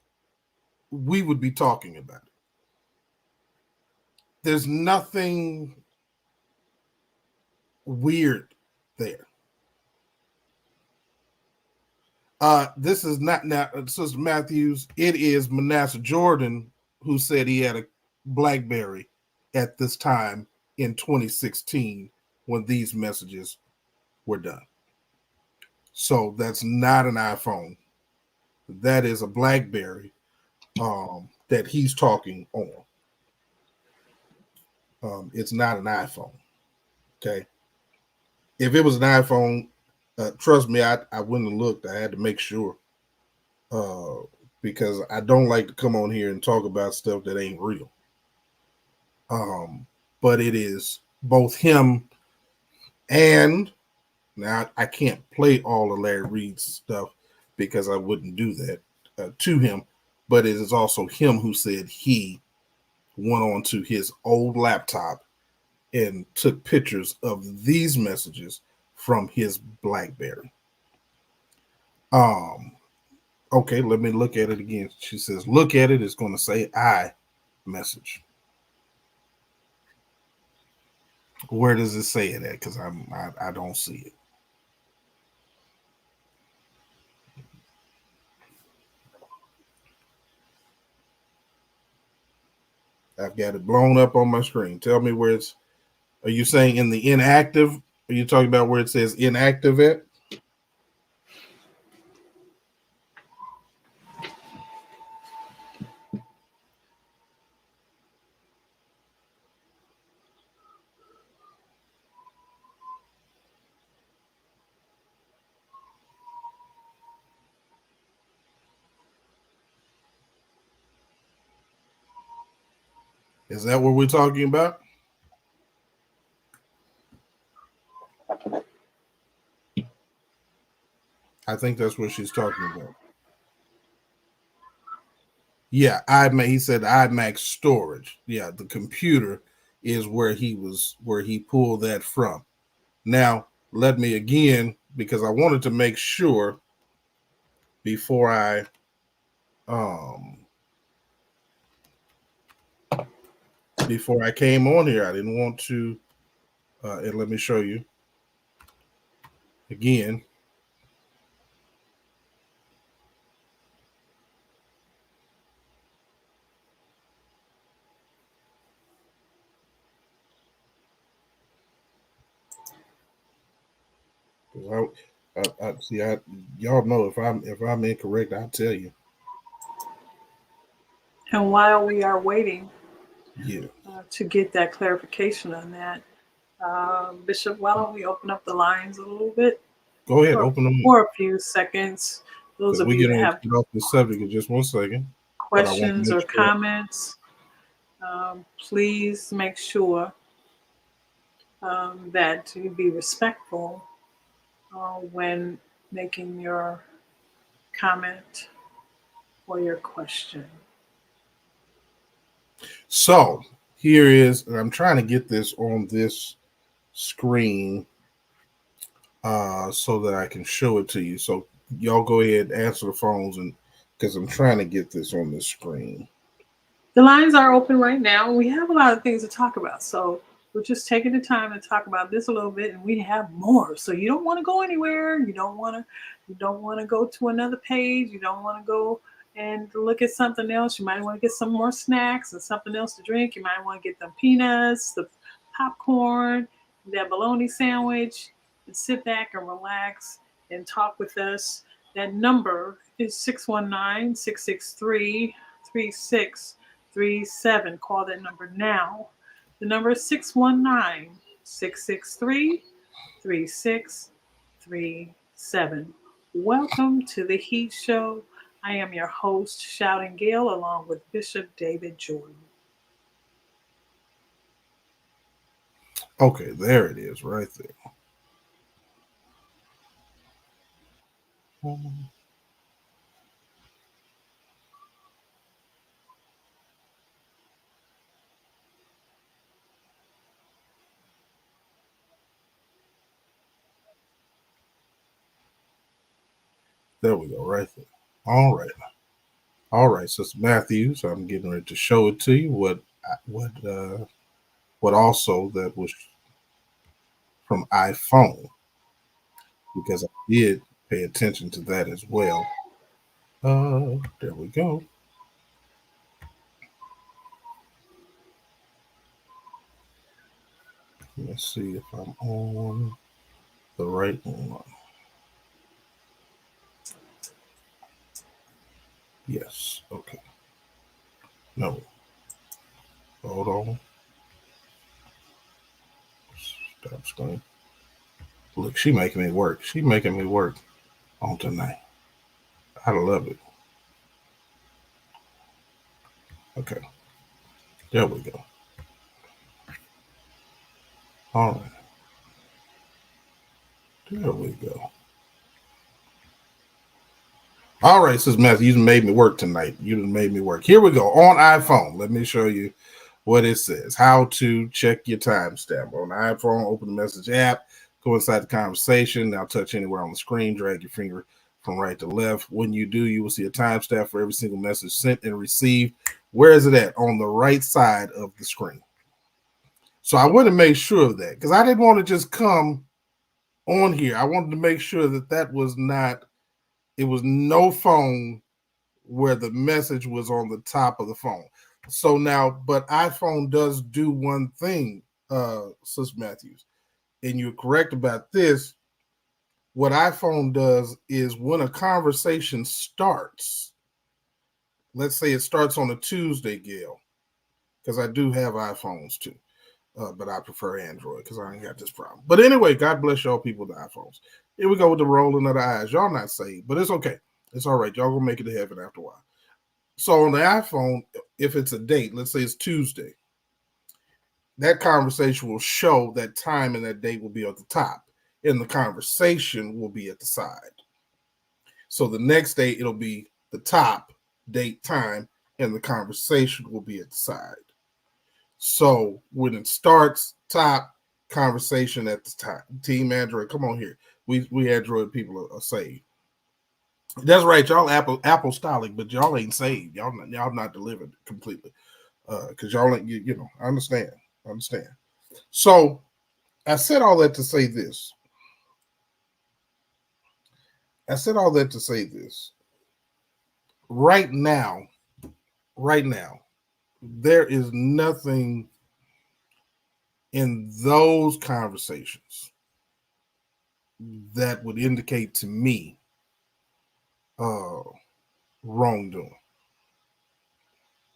we would be talking about it. There's nothing weird there. This is not now, Sister Matthews. It is Manasseh Jordan who said he had a BlackBerry at this time in 2016 when these messages were done. So that's not an iPhone. That is a BlackBerry that he's talking on. It's not an iPhone. Okay. If it was an iPhone, trust me, I wouldn't have looked. I had to make sure. Because I don't like to come on here and talk about stuff that ain't real. But it is both him and now I can't play all of Larry Reid's stuff because I wouldn't do that to him. But it is also him who said he went on to his old laptop and took pictures of these messages from his BlackBerry. Okay, let me look at it again. She says, look at it. It's going to say I message. Where does it say it at? Because I don't see it. I've got it blown up on my screen. Tell me where it's. Are you saying in the inactive? Are you talking about where it says inactive at? Is that what we're talking about? I think that's what she's talking about. Yeah, he said iMac storage. Yeah, the computer is where he pulled that from. Now, let me again, because I wanted to make sure before I came on here, I didn't want to and let me show you again. I see. Y'all know if I'm incorrect, I'll tell you. And while we are waiting, Yeah, to get that clarification on that, Bishop, why don't we open up the lines a little bit? Go ahead, open them for a few seconds. Those of we're you going that to have get off the subject in just 1 second. questions or comments, please make sure that you be respectful when making your comment or your question. So here is, and I'm trying to get this on this screen so that I can show it to you. So y'all go ahead, answer the phones, and because I'm trying to get this on the screen. The lines are open right now. We have a lot of things to talk about, so we're just taking the time to talk about this a little bit, and we have more. So you don't want to go anywhere. You don't want to go to another page. You don't want to go and look at something else. You might want to get some more snacks and something else to drink. You might want to get the peanuts, the popcorn, that bologna sandwich, and sit back and relax and talk with us. That number is 619-663-3637. Call that number now. The number is 619-663-3637. Welcome to the Heat Show. I am your host, Shouting Gale, along with Bishop David Jordan. Okay, there it is, right there. There we go, right there. All right, Sister Matthews, I'm getting ready to show it to you. What also that was from iPhone, because I did pay attention to that as well. There we go. Let's see if I'm on the right one. Yes. Okay. No. Hold on. Stop screen. Look, she making me work. She making me work on tonight. I love it. Okay. There we go. All right. There we go. All right, Sis Matthew, you made me work tonight. You done made me work. Here we go. On iPhone. Let me show you what it says. How to check your timestamp. On iPhone, open the message app, go inside the conversation. Now touch anywhere on the screen, drag your finger from right to left. When you do, you will see a timestamp for every single message sent and received. Where is it at? On the right side of the screen. So I want to make sure of that because I didn't want to just come on here. I wanted to make sure that that was not, it was no phone where the message was on the top of the phone. So now, but iPhone does do one thing, Sis Matthews, and you're correct about this. What iPhone does is when a conversation starts, let's say it starts on a Tuesday, Gail, because I do have iPhones too, but I prefer Android because I ain't got this problem. But anyway, God bless y'all people with the iPhones. Here we go with the rolling of the eyes. Y'all not saved, but it's okay. It's all right. Y'all gonna make it to heaven after a while. So on the iPhone, if it's a date, let's say it's Tuesday, that conversation will show that time and that date will be at the top, and the conversation will be at the side. So the next day, it'll be the top, date, time, and the conversation will be at the side. So when it starts, top, conversation at the top. Team Android, come on here. We Android people are saved. That's right, y'all apostolic, but y'all ain't saved. Y'all not delivered completely. Because y'all ain't, you know, I understand. So I said all that to say this. Right now, there is nothing in those conversations that would indicate to me wrongdoing.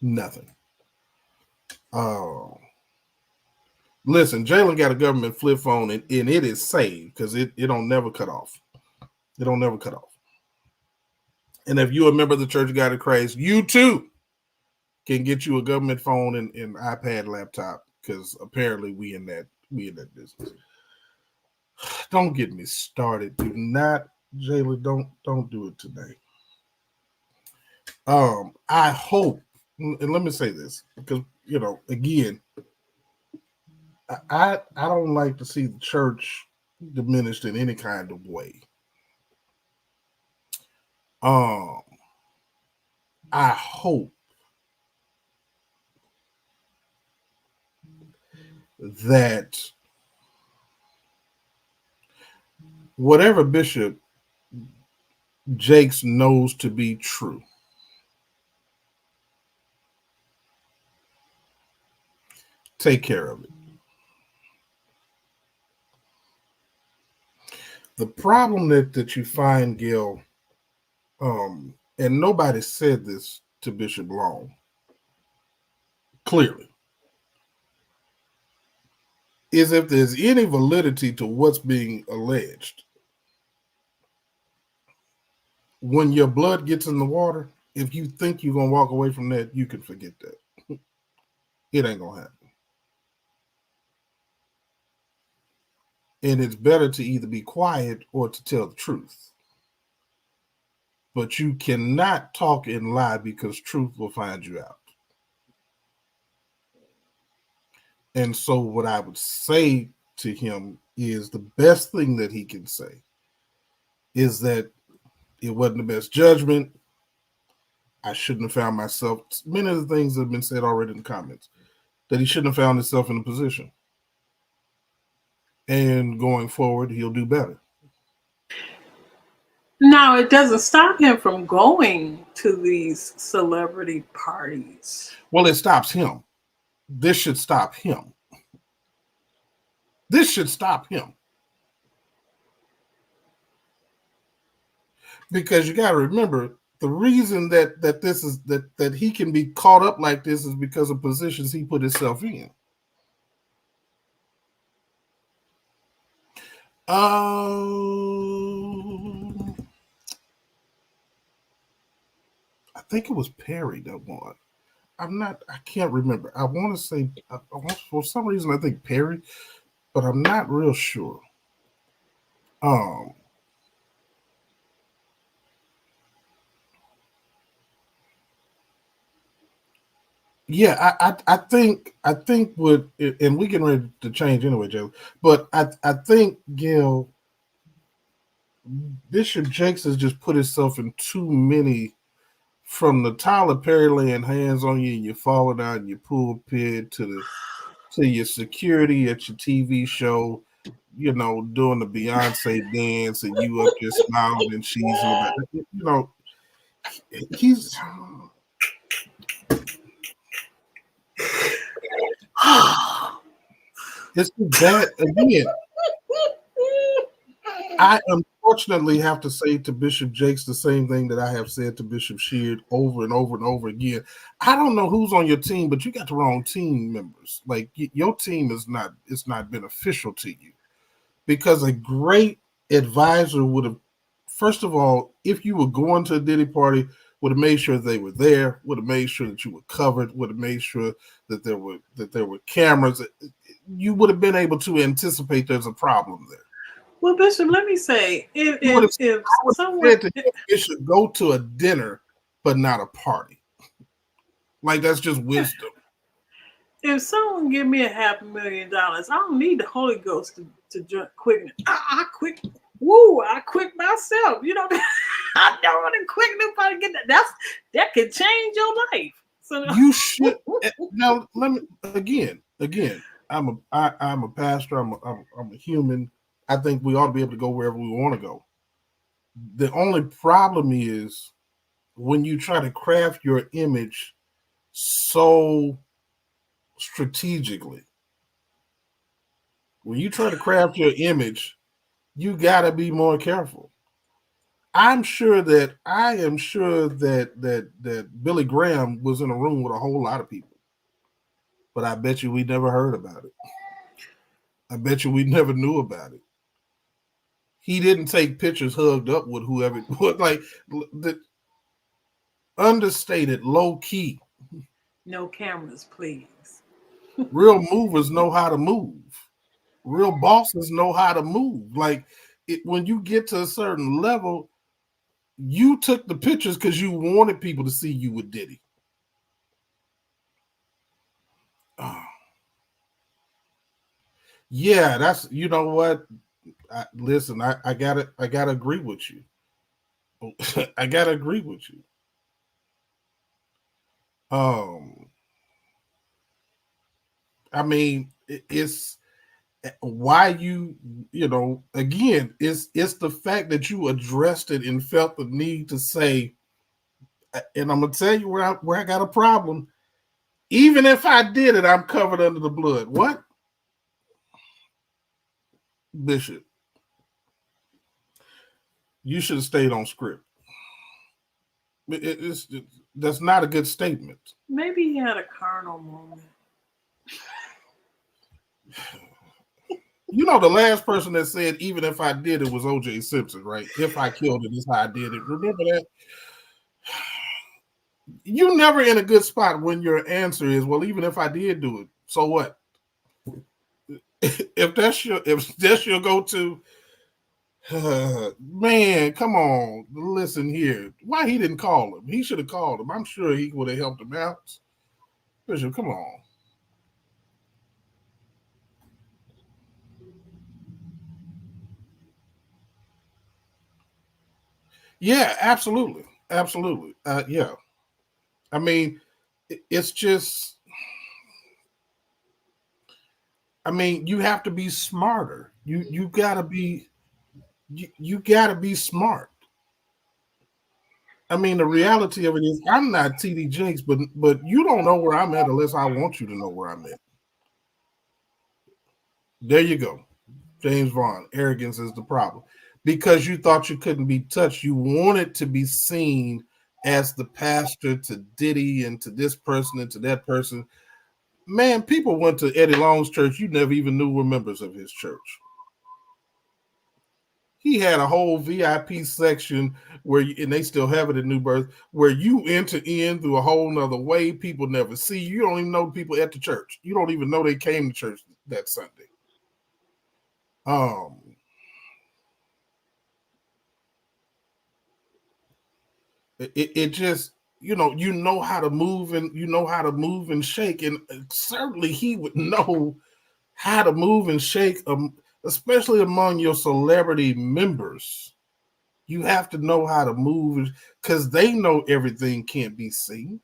Nothing. Listen, Jalen got a government flip phone and it is saved because it don't never cut off. It don't never cut off. And if you're a member of the Church of God in Christ, you too can get you a government phone and iPad laptop because apparently we in that business. Don't get me started. Do not, Jalen, don't do it today. I hope, and let me say this, because you know, again, I don't like to see the church diminished in any kind of way. I hope that whatever Bishop Jakes knows to be true, take care of it. The problem that you find, Gil, and nobody said this to Bishop Long clearly, is if there's any validity to what's being alleged, when your blood gets in the water, if you think you're going to walk away from that, you can forget that. It ain't going to happen. And it's better to either be quiet or to tell the truth. But you cannot talk and lie because truth will find you out. And so what I would say to him is the best thing that he can say is that it wasn't the best judgment. I shouldn't have found myself, many of the things that have been said already in the comments, that he shouldn't have found himself in a position. And going forward, he'll do better. Now, it doesn't stop him from going to these celebrity parties. Well, it stops him. This should stop him. This should stop him. Because you got to remember, the reason that this is that he can be caught up like this is because of positions he put himself in. I think it was Perry that won. I can't remember. I want to say, for some reason, I think Perry, but I'm not real sure. Yeah, I think what, and we getting ready to change anyway, Joe. But I think Gil Bishop Jakes has just put himself in too many, from the Tyler Perry laying hands on you and you falling down your pulpit to your security at your TV show, you know, doing the Beyonce dance and you up just smiling and she's in the back. You know, he's. It's that again. I unfortunately have to say to Bishop Jakes the same thing that I have said to Bishop Sheard over and over and over again. I don't know who's on your team, but you got the wrong team members. Like your team is not beneficial to you, because a great advisor would have, first of all, if you were going to a Diddy party, would have made sure they were there, would have made sure that you were covered, would have made sure that there were cameras. You would have been able to anticipate there's a problem there. Well, Bishop, let me say, if someone said to him, it should go to a dinner, but not a party. Like, that's just wisdom. If someone give me $500,000, I don't need the Holy Ghost to jump quick. I quick. Woo! I quit myself. You know, I don't want to quit nobody get that. That could change your life. So you should now. Let me again. I'm a pastor. I'm a human. I think we ought to be able to go wherever we want to go. The only problem is when you try to craft your image so strategically. When you try to craft your image, you got to be more careful. I am sure that Billy Graham was in a room with a whole lot of people, but I bet you we never heard about it. I bet you we never knew about it. He didn't take pictures hugged up with whoever, like the understated, low key. No cameras, please. Real movers know how to move. Real bosses know how to move. Like when you get to a certain level, you took the pictures because you wanted people to see you with Diddy. Yeah, that's, you know what? Listen, I gotta agree with you. I gotta agree with you. I mean, it's why you know, again, it's the fact that you addressed it and felt the need to say, and I'm gonna tell you where I got a problem. Even if I did it, I'm covered under the blood. What? Bishop, you should have stayed on script. That's not a good statement. Maybe he had a carnal moment. You know, the last person that said, even if I did it, was O.J. Simpson, right? If I killed it, is how I did it. Remember that? You're never in a good spot when your answer is, well, even if I did do it, so what? If that's your go-to, man, come on, listen here. Why he didn't call him? He should have called him. I'm sure he would have helped him out. Bishop, come on. Yeah, absolutely. Yeah. I mean, it's just, I mean, you have to be smarter. You gotta be smart. I mean, the reality of it is, I'm not TD Jakes, but you don't know where I'm at unless I want you to know where I'm at. There you go, James Vaughn. Arrogance is the problem because you thought you couldn't be touched. You wanted to be seen as the pastor to Diddy and to this person and to that person. Man, people went to Eddie Long's church. You never even knew were members of his church. He had a whole VIP section where, and they still have it at New Birth, where you enter in through a whole nother way. People never see you. You don't even know people at the church. You don't even know they came to church that Sunday. It just, you know how to move, and you know how to move and shake, and certainly he would know how to move and shake, especially among your celebrity members. You have to know how to move because they know everything can't be seen.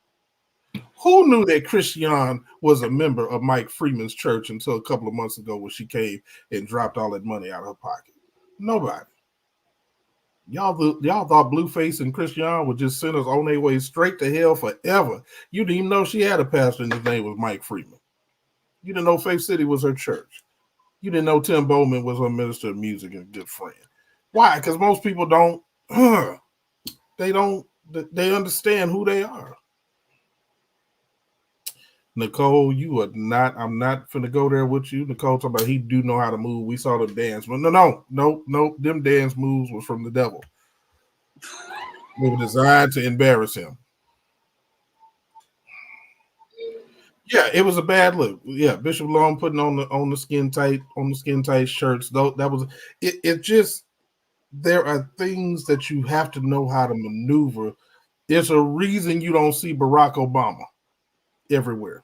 Who knew that Christiane was a member of Mike Freeman's church until a couple of months ago when she came and dropped all that money out of her pocket? Nobody. Y'all thought Blueface and Christiane would just send us on their way straight to hell forever. You didn't even know she had a pastor and his name was Mike Freeman. You didn't know Faith City was her church. You didn't know Tim Bowman was her minister of music and a good friend. Why? Because most people don't. They understand who they are. Nicole, you are not. I'm not finna go there with you. Nicole talking about he do know how to move. We saw them dance, but no. Them dance moves was from the devil. They were designed to embarrass him. Yeah, it was a bad look. Yeah, Bishop Long putting on the skin tight shirts. Though that was it. It just, there are things that you have to know how to maneuver. There's a reason you don't see Barack Obama everywhere.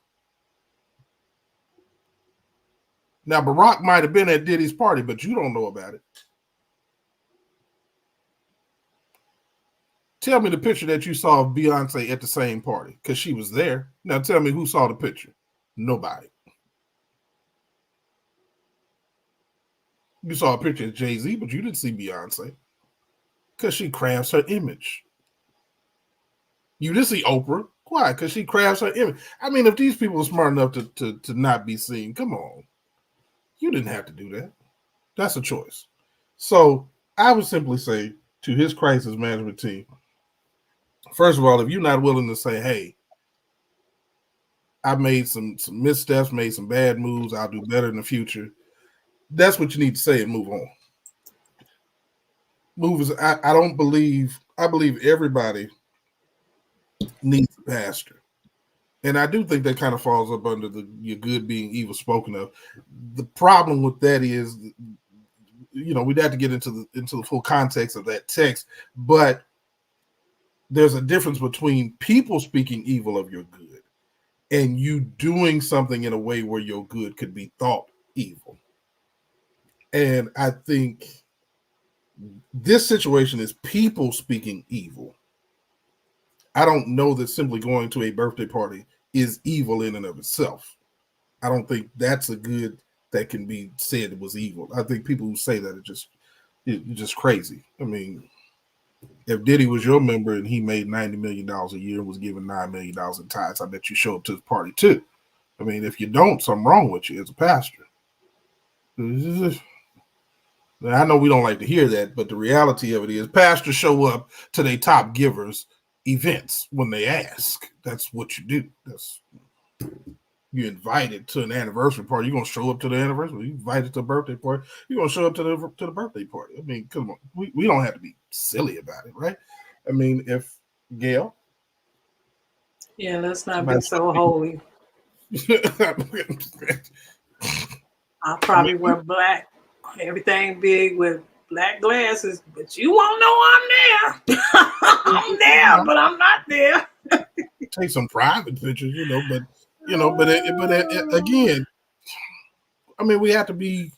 Now, Barack might have been at Diddy's party, but you don't know about it. Tell me the picture that you saw of Beyonce at the same party, because she was there. Now tell me who saw the picture. Nobody. You saw a picture of Jay-Z, but you didn't see Beyonce because she crafts her image. You didn't see Oprah. Why? Because she crafts her image. I mean, if these people are smart enough to not be seen, come on. You didn't have to do that. That's a choice. So I would simply say to his crisis management team, first of all, if you're not willing to say, hey, I made some missteps, made some bad moves, I'll do better in the future, that's what you need to say and move on. I don't believe, I believe everybody needs a pastor. And I do think that kind of falls up under your good being evil spoken of. The problem with that is, we'd have to get into the full context of that text, but there's a difference between people speaking evil of your good and you doing something in a way where your good could be thought evil. And I think this situation is people speaking evil. I don't know that simply going to a birthday party is evil in and of itself. I don't think that's a good that can be said it was evil. I think people who say that are just crazy. I mean, if Diddy was your member and he made $90 million a year and was given $9 million in tithes, I bet you show up to the party too. I mean, if you don't, something wrong with you as a pastor. I know we don't like to hear that, but the reality of it is pastors show up to their top givers events when they ask. That's what you do. You're invited to an anniversary party. You're gonna show up to the anniversary. You're invited to a birthday party. You're gonna show up to the birthday party. I mean, come on, we don't have to be silly about it, right? I mean, if Gail, yeah, let's not be so holy. I'll probably wear black, everything big with black glasses, but you won't know I'm there. I'm there, but I'm not there. Take some private pictures, but again, I mean, we have to be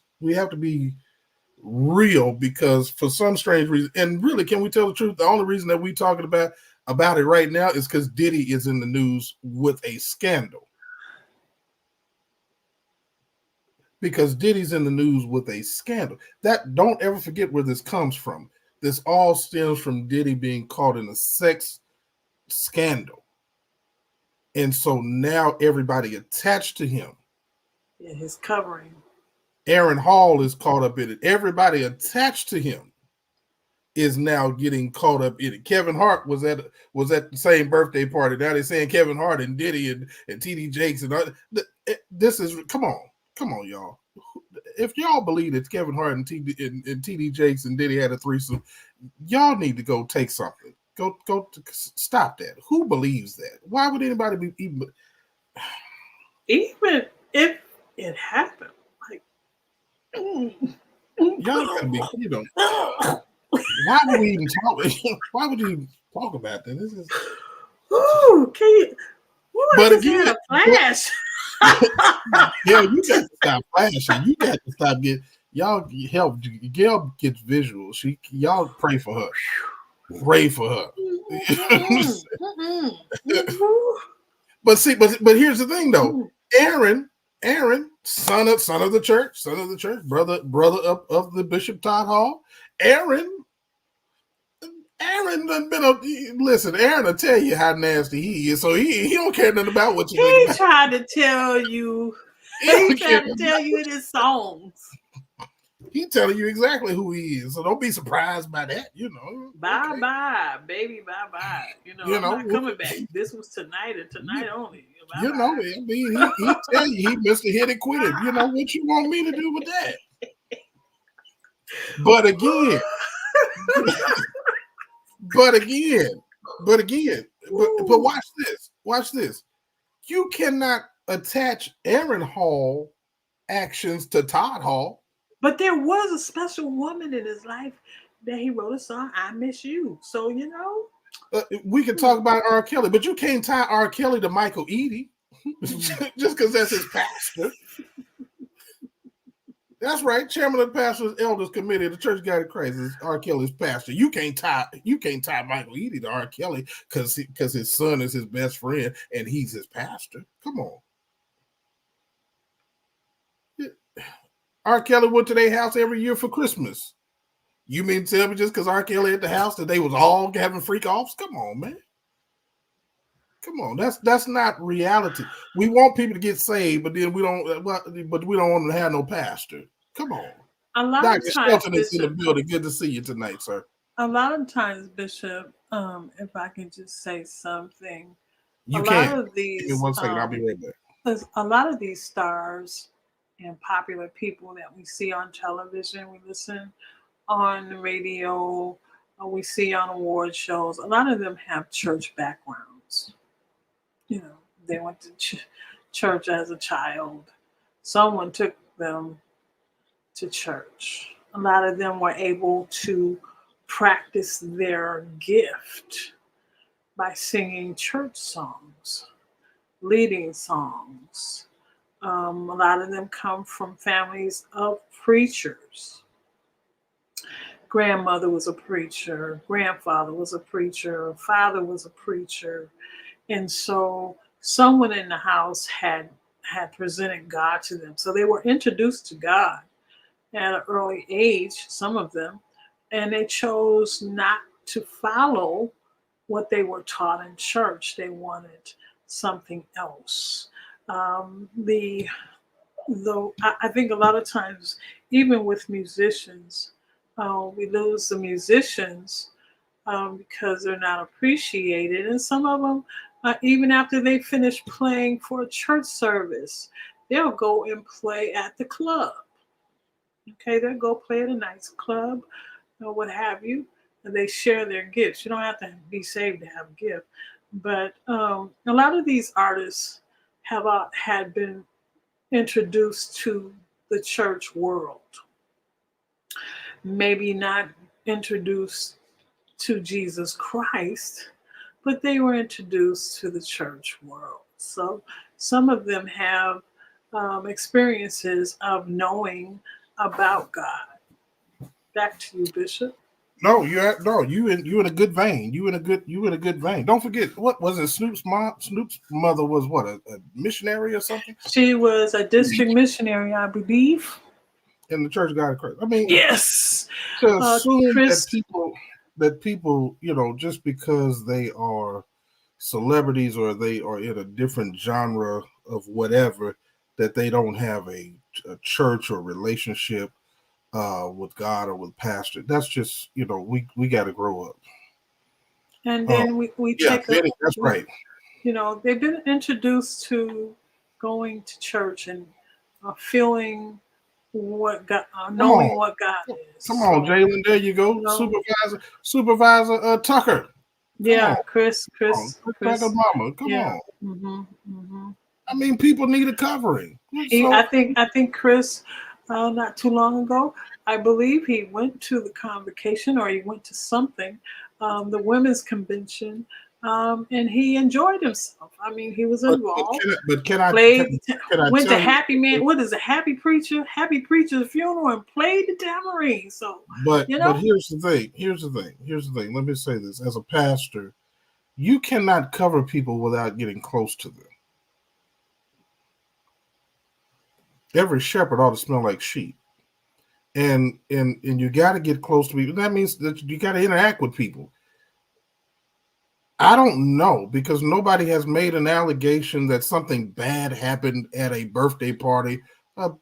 real, because for some strange reason, and really, can we tell the truth? The only reason that we're talking about it right now is because Diddy is in the news with a scandal. Because Diddy's in the news with a scandal. That, don't ever forget where this comes from. this all stems from Diddy being caught in a sex scandal. And so now everybody attached to him. Yeah, his covering. Aaron Hall is caught up in it. Everybody attached to him is now getting caught up in it. Kevin Hart was at the same birthday party. Now they're saying Kevin Hart and Diddy and TD Jakes and all. This is come on, y'all. If y'all believe that Kevin Hart and TD Jakes and Diddy had a threesome, y'all need to go take something. Go stop that. Who believes that? Why would anybody be even if it happened? Like, y'all gotta be, why would we even talk? Why would you talk about that? This is. Ooh, can you? Ooh, But I just again, had a flash. yeah, you got to stop flashing. You got to stop getting. Y'all help. Gail gets visuals. Y'all pray for her. Pray for her. But here's the thing though. Aaron, son of the church, brother of the Bishop Todd Hall. Aaron done been listen. Aaron will tell you how nasty he is, so he don't care nothing about what you think about. He tried to tell you. He tried to tell you in his songs. He telling you exactly who he is, so don't be surprised by that. Bye bye, baby, bye bye. I'm not coming back. This was tonight and tonight only. Bye-bye. I mean, he tell you he Mr. Hit It Quit It. What you want me to do with that? But again, but watch this. You cannot attach Aaron Hall actions to Todd Hall. But there was a special woman in his life that he wrote a song, I Miss You. So, we can talk about R. Kelly, but you can't tie R. Kelly to Michael Eady just because that's his pastor. That's right. Chairman of the Pastors Elders Committee of the Church Guided Christ is R. Kelly's pastor. You can't tie Michael Eady to R. Kelly because his son is his best friend and he's his pastor. Come on. R. Kelly went to their house every year for Christmas. You mean to tell me just because R. Kelly at the house that they was all having freak offs? Come on, man. Come on, that's not reality. We want people to get saved, but then we don't want them to have no pastor. Come on. A lot Dr. of times, Shelton is in the building. Good to see you tonight, sir. A lot of times, Bishop, if I can just say something, you can. Lot of these, give me 1 second, I'll be right back. A lot of these stars and popular people that we see on television, we listen on the radio, or we see on award shows, a lot of them have church backgrounds. They went to church as a child. Someone took them to church. A lot of them were able to practice their gift by singing church songs, leading songs. A lot of them come from families of preachers. Grandmother was a preacher, grandfather was a preacher, father was a preacher. And so someone in the house had presented God to them. So they were introduced to God at an early age, some of them, and they chose not to follow what they were taught in church. They wanted something else. I think a lot of times, even with musicians, we lose the musicians because they're not appreciated. And some of them, even after they finish playing for a church service, they'll go and play at the club. Okay, they'll go play at a nice club or what have you. And they share their gifts. You don't have to be saved to have a gift. But a lot of these artists had been introduced to the church world. Maybe not introduced to Jesus Christ, but they were introduced to the church world. So some of them have experiences of knowing about God. Back to you, Bishop. No, you in a good vein. You in a good vein. Don't forget, what was it? Snoop's mother was what, a missionary or something? She was a district missionary, I believe. in the Church of God in Christ. I mean, Yes. to assume Chris, that people, just because they are celebrities or they are in a different genre of whatever, that they don't have a church or relationship with God or with pastor. That's just, we got to grow up. and then we Yeah, take Benny, that's right. They've been introduced to going to church and feeling what God, knowing what God is. Come on, Jalen. There you go. Supervisor Tucker. Yeah, Chris. Tucker Mama. Come on. I mean, people need a covering. I think Chris, not too long ago, I believe he went to the convocation or he went to something, the women's convention, and he enjoyed himself. I mean, he was involved. Went to Happy Man. What is a Happy Preacher's funeral and played the tambourine. So, but here's the thing. Let me say this: as a pastor, you cannot cover people without getting close to them. Every shepherd ought to smell like sheep, and you got to get close to people. That means that you got to interact with people. I don't know, because nobody has made an allegation that something bad happened at a birthday party of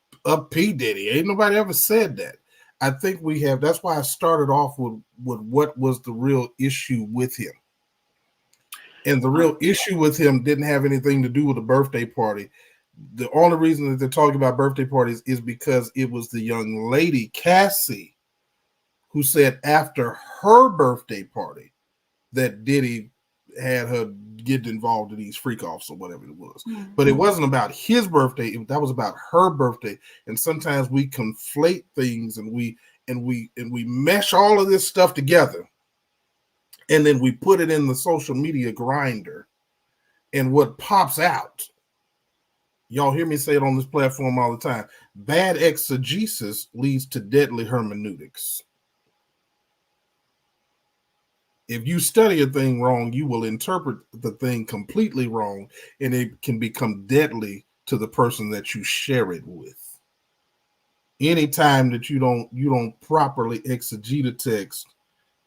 P. Diddy. Ain't nobody ever said that. I think we have. That's why I started off with what was the real issue with him. And the real issue with him didn't have anything to do with the birthday party. The only reason that they're talking about birthday parties is because it was the young lady, Cassie, who said after her birthday party that Diddy had her get involved in these freak offs or whatever it was. Mm-hmm. But it wasn't about his birthday. That was about her birthday. And sometimes we conflate things and we mesh all of this stuff together. And then we put it in the social media grinder. And what pops out, y'all hear me say it on this platform all the time, bad exegesis leads to deadly hermeneutics. If you study a thing wrong, you will interpret the thing completely wrong, and it can become deadly to the person that you share it with. Anytime that you don't properly exegete a text,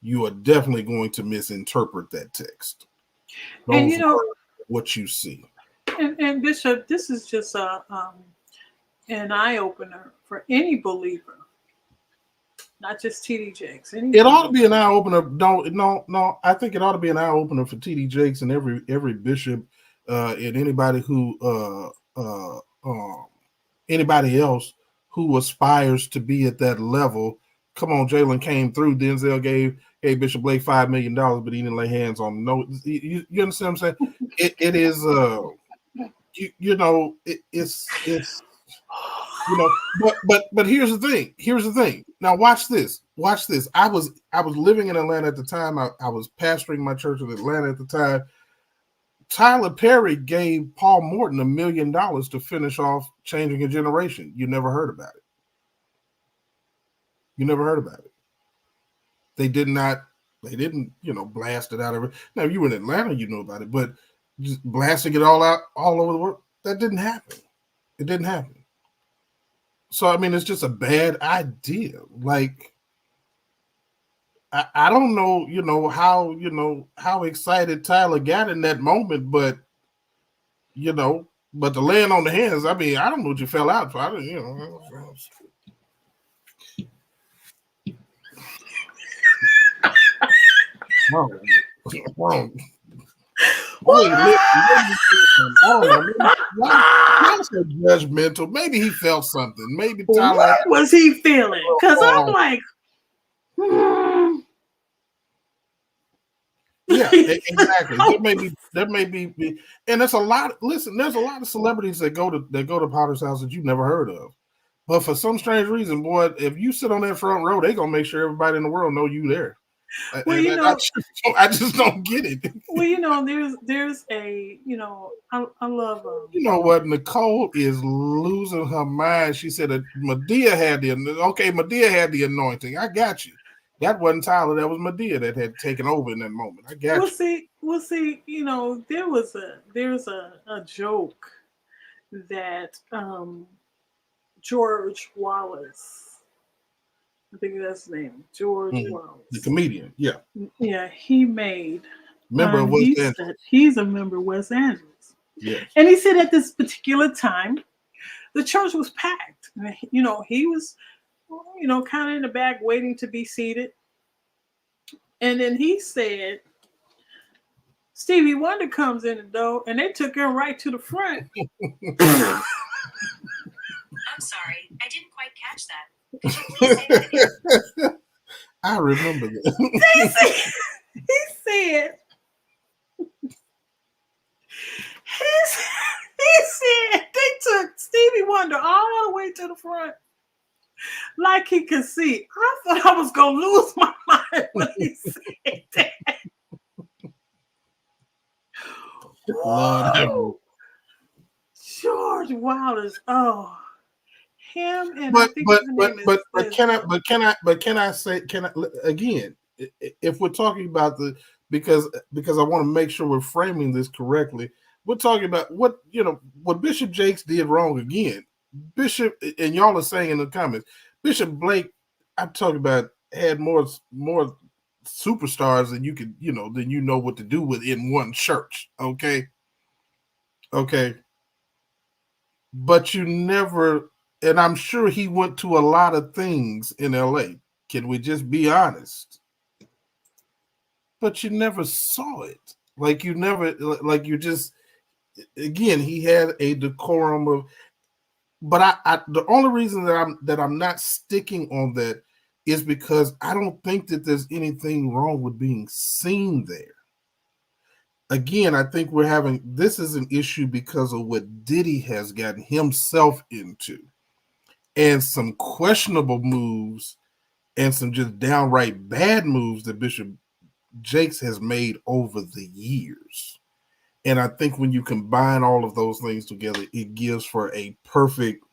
you are definitely going to misinterpret that text. And what you see. And Bishop, this is just an eye opener for any believer. Not just TD Jakes. It ought to be an eye opener. No. I think it ought to be an eye opener for TD Jakes and every bishop and anybody who anybody else who aspires to be at that level. Come on, Jalen came through. Denzel gave Bishop Blake $5 million, but he didn't lay hands on him. No, you understand what I'm saying? It is it's. But here's the thing. Now watch this. I was living in Atlanta at the time. I was pastoring my church in Atlanta at the time. Tyler Perry gave Paul Morton $1 million to finish off Changing a Generation. You never heard about it. They didn't, blast it out of it. Now, if you were in Atlanta, you know about it, but just blasting it all out all over the world, that didn't happen. It didn't happen. So, I mean, it's just a bad idea. Like, I don't know, how excited Tyler got in that moment, but, but the laying on the hands, I mean, I don't know what you fell out for. I don't, That's so judgmental. Maybe he felt something. Maybe Tyler. What was he feeling? Because I'm like, yeah, exactly. There may be, and there's a lot. Listen, there's a lot of celebrities that go to Potter's house that you've never heard of. But for some strange reason, boy, if you sit on that front row, they're gonna make sure everybody in the world know you there. Well, I just don't get it. Well, there's a, I love. You know what? Nicole is losing her mind. She said that Medea had the anointing. I got you. That wasn't Tyler. That was Medea that had taken over in that moment. I got you. We'll see. There's a joke that George Wallace I think that's his name, George Wallace. The comedian, yeah. Yeah, he made. Member of West He End. said he's a member of West Angeles. Yes. And he said at this particular time, the church was packed. You know, he was, you know, kind of in the back waiting to be seated. And then he said, Stevie Wonder comes in the door, and they took him right to the front. I'm sorry, I didn't quite catch that. Could you please say that again? I remember that. He said, they took Stevie Wonder all the way to the front, like he could see. I thought I was gonna lose my mind when he said that. Lord, George Wallace, oh, him and but I think but his but name but is, but can I say again, if we're talking about because I want to make sure we're framing this correctly, we're talking about what Bishop Jakes did wrong again. Bishop, and y'all are saying in the comments, Bishop Blake, I'm talking about, had more superstars than you could than you know what to do with in one church. Okay. But you never, and I'm sure he went to a lot of things in LA. Can we just be honest? But you never saw it. Like you just, again, he had a decorum of, but I the only reason that I'm not sticking on that is because I don't think that there's anything wrong with being seen there. Again, I think this is an issue because of what Diddy has gotten himself into, and some questionable moves and some just downright bad moves that Bishop Jakes has made over the years. And I think when you combine all of those things together, it gives for a perfect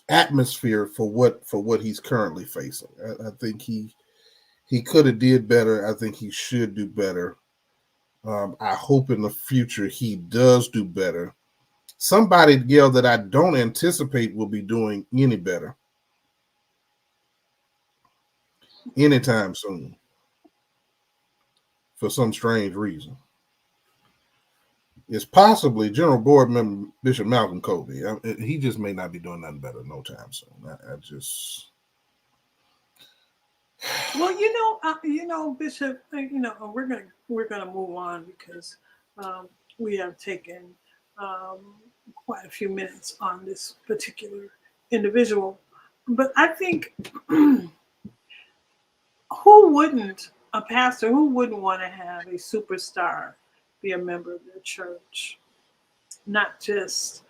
atmosphere for what he's currently facing. I think he could have did better. I think he should do better. I hope in the future he does do better. Somebody, Gail, that I don't anticipate will be doing any better anytime soon for some strange reason. It's possibly General Board Member Bishop Malcolm Kobe. He just may not be doing nothing better no time soon. I just... Well, Bishop, we're gonna move on because we have taken quite a few minutes on this particular individual. But I think a pastor who wouldn't want to have a superstar be a member of their church, not just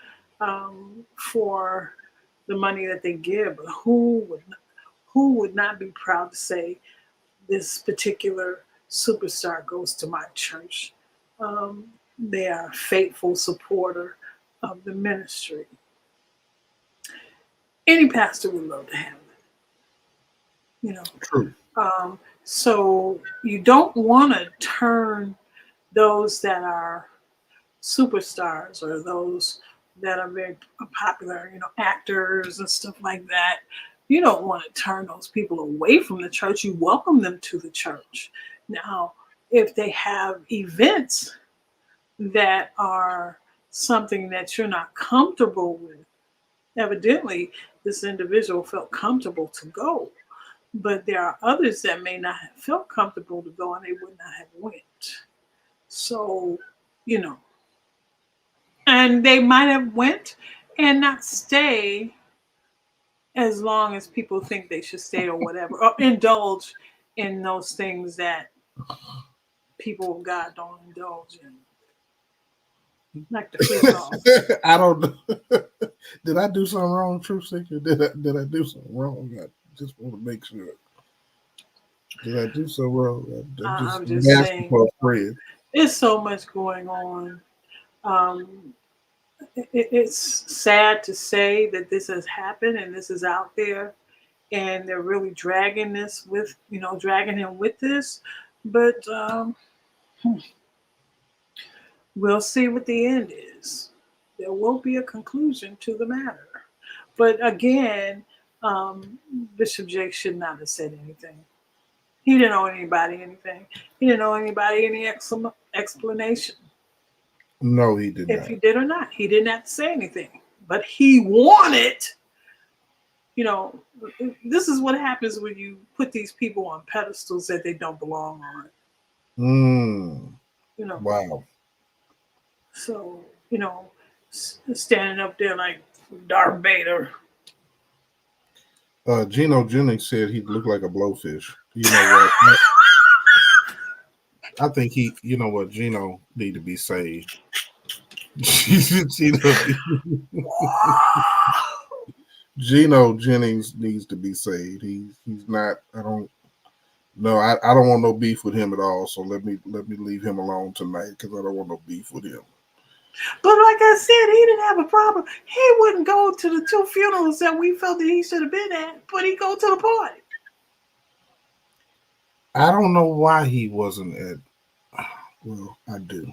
for the money that they give, but who would not be proud to say this particular superstar goes to my church? They are a faithful supporter of the ministry. Any pastor would love to have it. True. So you don't want to turn those that are superstars or those that are very popular, actors and stuff like that. You don't want to turn those people away from the church. You welcome them to the church. Now, if they have events that are something that you're not comfortable with, evidently this individual felt comfortable to go. But there are others that may not have felt comfortable to go and they would not have went. So, and they might have went and not stay as long as people think they should stay or whatever, or indulge in those things that people of God don't indulge in. Like the free throw. I don't know. Did I do something wrong, Truth Seeker? Did I do something wrong? I just want to make sure. Did I do so wrong? I'm just saying, there's so much going on. It's sad to say that this has happened and this is out there, and they're really dragging him with this. But we'll see what the end is. there will be a conclusion to the matter. But again, Bishop Jake should not have said anything. He didn't owe anybody anything. He didn't owe anybody any explanation. No, he did If not. he did or not, he didn't have to say anything. But he wanted, you know, this is what happens when you put these people on pedestals that they don't belong on. You know, Wow. so, you know, standing up there like Darth Vader. Gino Jennings said he looked like a blowfish. You know what? I think he, you know what, Gino need to be saved. Gino Jennings needs to be saved. He's not. I don't. No, I don't want no beef with him at all. So let me leave him alone tonight because I don't want no beef with him. But like I said, he didn't have a problem. He wouldn't go to the 2 funerals that we felt that he should have been at, but he go to the party. I don't know why he wasn't at. Well, I do.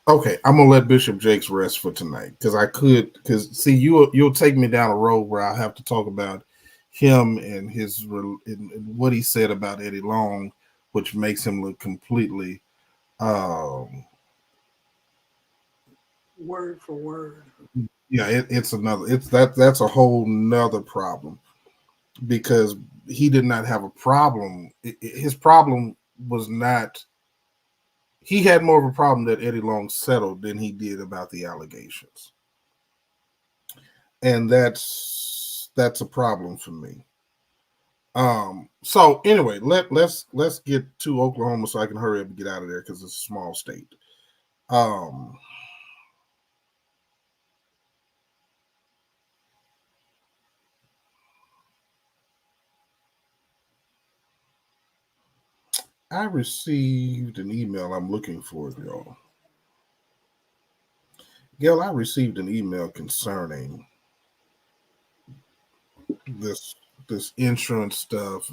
Okay, I'm gonna let Bishop Jakes rest for tonight because see you'll take me down a road where I'll have to talk about him and and what he said about Eddie Long, which makes him look completely word for word. Yeah, that's a whole nother problem because he did not have a problem. His problem was not. He had more of a problem that Eddie Long settled than he did about the allegations, and that's a problem for me. So anyway, let's get to Oklahoma so I can hurry up and get out of there because it's a small state. I received an email. I'm looking for it, y'all. Gail, I received an email concerning this insurance stuff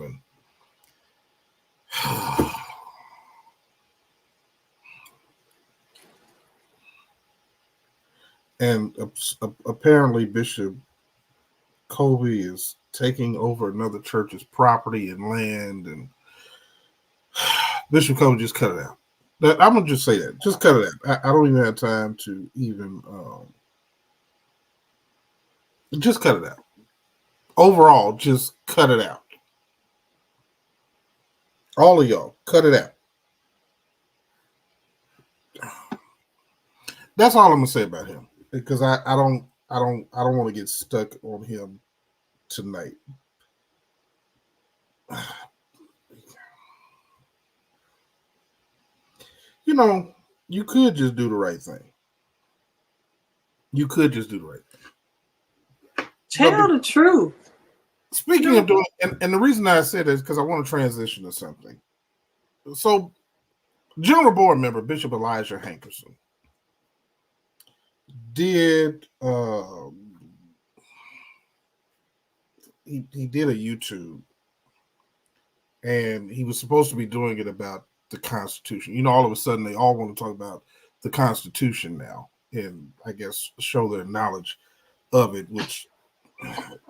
and apparently Bishop Kobe is taking over another church's property and land, and Bishop Kobe, just cut it out. I'm gonna just say that. Just cut it out. I don't even have time to even just cut it out. Overall, just cut it out. All of y'all, cut it out. That's all I'm gonna say about him because I don't want to get stuck on him tonight. You know, you could just do the right thing. You could just do the right thing. Tell the truth. Speaking of doing, and the reason I said this is because I want to transition to something. So, General Board member Bishop Elijah Hankerson did he did a YouTube, and he was supposed to be doing it about the Constitution. You know, all of a sudden they all want to talk about the Constitution now, and I guess show their knowledge of it, which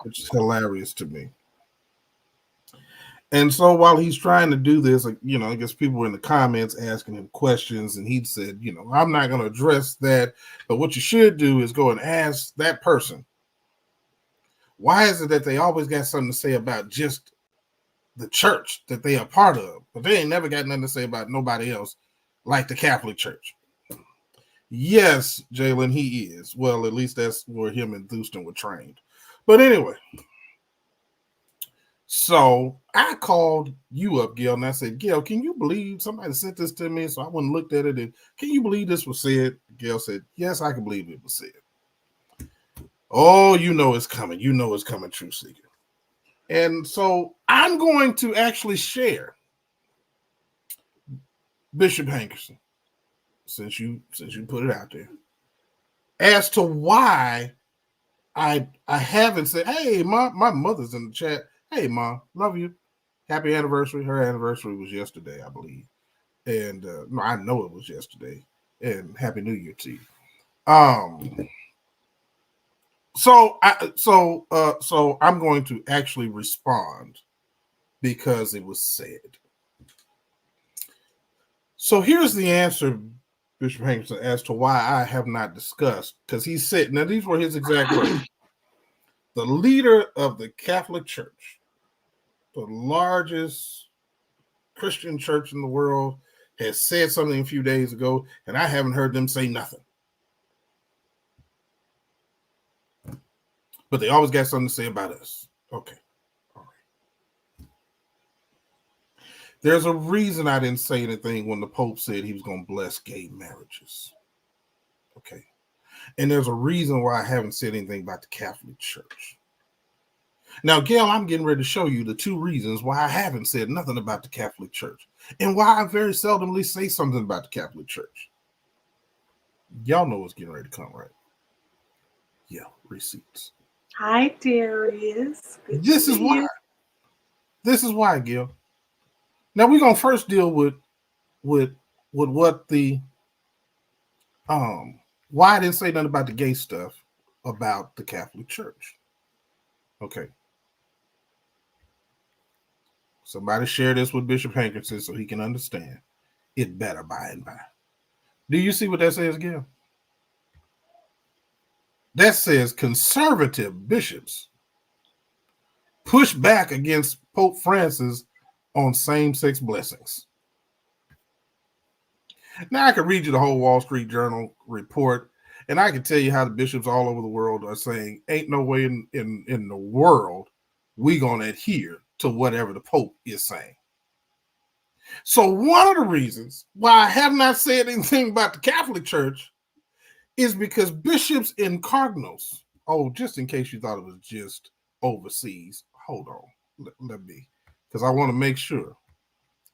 is hilarious to me. And so while he's trying to do this, you know, I guess people were in the comments asking him questions, and he said, you know, I'm not going to address that, but what you should do is go and ask that person, why is it that they always got something to say about just the church that they are part of, but they ain't never got nothing to say about nobody else, like the Catholic Church? Yes, Jalen, he is. Well, at least that's where him and Houston were trained. But anyway, so I called you up, Gail, and I said, Gail, can you believe somebody sent this to me? So I went and looked at it, and can you believe this was said? Gail said, yes, I can believe it was said. Oh, you know it's coming. You know it's coming, True Seeker. And so I'm going to actually share Bishop Hankerson, since you put it out there, as to why I haven't said, hey, my mother's in the chat. Hey, Mom, love you. Happy anniversary. Her anniversary was yesterday, I believe. And no, I know it was yesterday. and Happy New Year to you. So I'm going to actually respond because it was said. So here's the answer, Bishop Hankerson, as to why I have not discussed, because he said, now these were his exact words. The leader of the Catholic Church, the largest Christian church in the world, has said something a few days ago, and I haven't heard them say nothing. But they always got something to say about us. Okay. All right. There's a reason I didn't say anything when the Pope said he was going to bless gay marriages. Okay. And there's a reason why I haven't said anything about the Catholic Church. Now, Gail, I'm getting ready to show you the two reasons why I haven't said nothing about the Catholic Church and why I very seldomly say something about the Catholic Church. Y'all know what's getting ready to come, right? Yeah, receipts. Hi, Darius. This is why. This is why, Gil. Now we're gonna first deal with what the why I didn't say nothing about the gay stuff about the Catholic Church. Okay. Somebody share this with Bishop Hankerson so he can understand it better by and by. Do you see what that says, Gil? That says conservative bishops push back against Pope Francis on same-sex blessings. Now I can read you the whole Wall Street Journal report, and I can tell you how the bishops all over the world are saying, ain't no way in the world we gonna adhere to whatever the Pope is saying. So one of the reasons why I have not said anything about the Catholic Church is because bishops and cardinals, just in case you thought it was just overseas, hold on, let me, because I want to make sure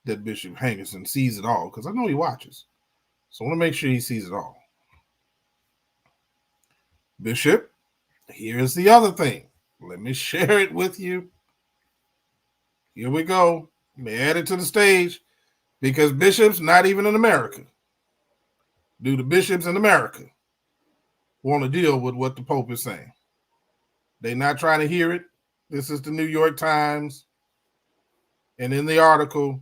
that Bishop Hankerson sees it all, because I know he watches. So I want to make sure he sees it all. Bishop, here's the other thing. Let me share it with you. Here we go. Let me add it to the stage, because bishops, not even in America, do the bishops in America want to deal with what the Pope is saying. They're not trying to hear it. This is the New York Times. And in the article,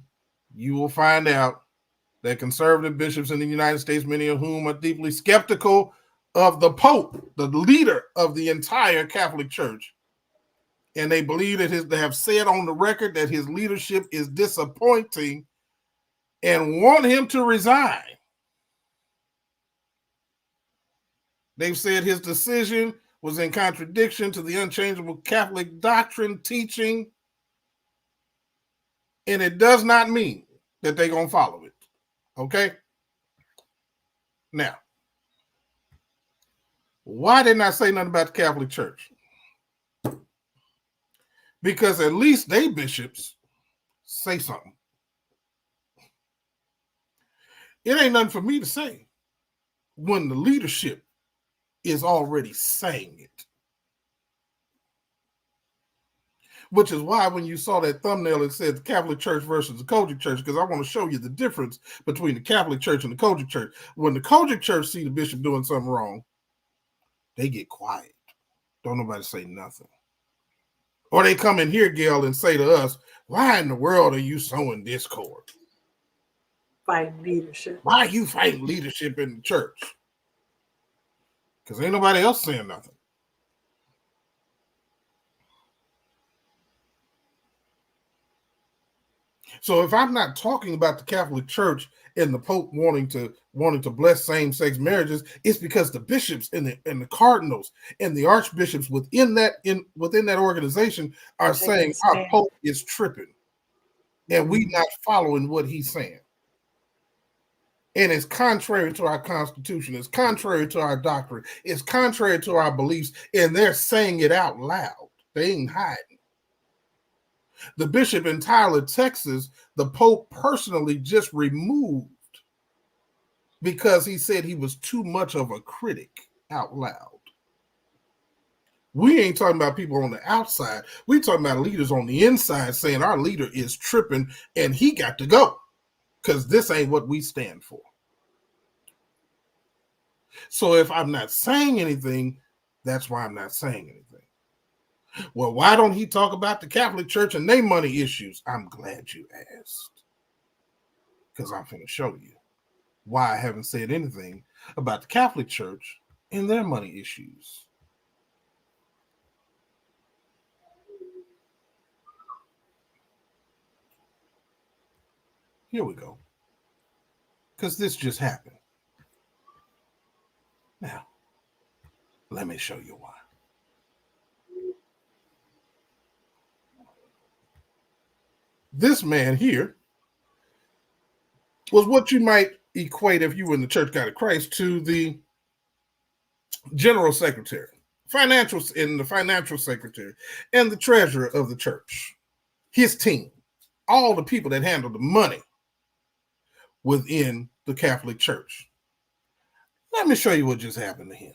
you will find out that conservative bishops in the United States, many of whom are deeply skeptical of the Pope, the leader of the entire Catholic Church, and they believe that they have said on the record that his leadership is disappointing and want him to resign. They've said his decision was in contradiction to the unchangeable Catholic doctrine teaching, and it does not mean that they're going to follow it. Okay? Now, why didn't I say nothing about the Catholic Church? Because at least they bishops say something. It ain't nothing for me to say when the leadership is already saying it. Which is why when you saw that thumbnail, it said the Catholic Church versus the COGIC Church, because I want to show you the difference between the Catholic Church and the COGIC Church. When the COGIC Church see the bishop doing something wrong, they get quiet. Don't nobody say nothing. Or they come in here, Gail, and say to us, why in the world are you sowing discord? Fighting leadership. Why are you fighting leadership in the church? Because ain't nobody else saying nothing. So if I'm not talking about the Catholic Church and the Pope wanting to bless same-sex marriages, it's because the bishops and the cardinals and the archbishops within that organization are saying our Pope is tripping, and we not following what he's saying. And it's contrary to our Constitution. It's contrary to our doctrine. It's contrary to our beliefs, and they're saying it out loud. They ain't hiding. The bishop in Tyler, Texas, the Pope personally just removed because he said he was too much of a critic out loud. We ain't talking about people on the outside. We talking about leaders on the inside saying our leader is tripping and he got to go because this ain't what we stand for. So if I'm not saying anything, that's why I'm not saying anything. Well, why don't he talk about the Catholic Church and their money issues? I'm glad you asked, because I'm going to show you why I haven't said anything about the Catholic Church and their money issues. Here we go. Because this just happened. Now, let me show you why. This man here was what you might equate, if you were in the Church God of Christ, to the general secretary, the financial secretary, and the treasurer of the church. His team, all the people that handle the money within the Catholic Church. Let me show you what just happened to him.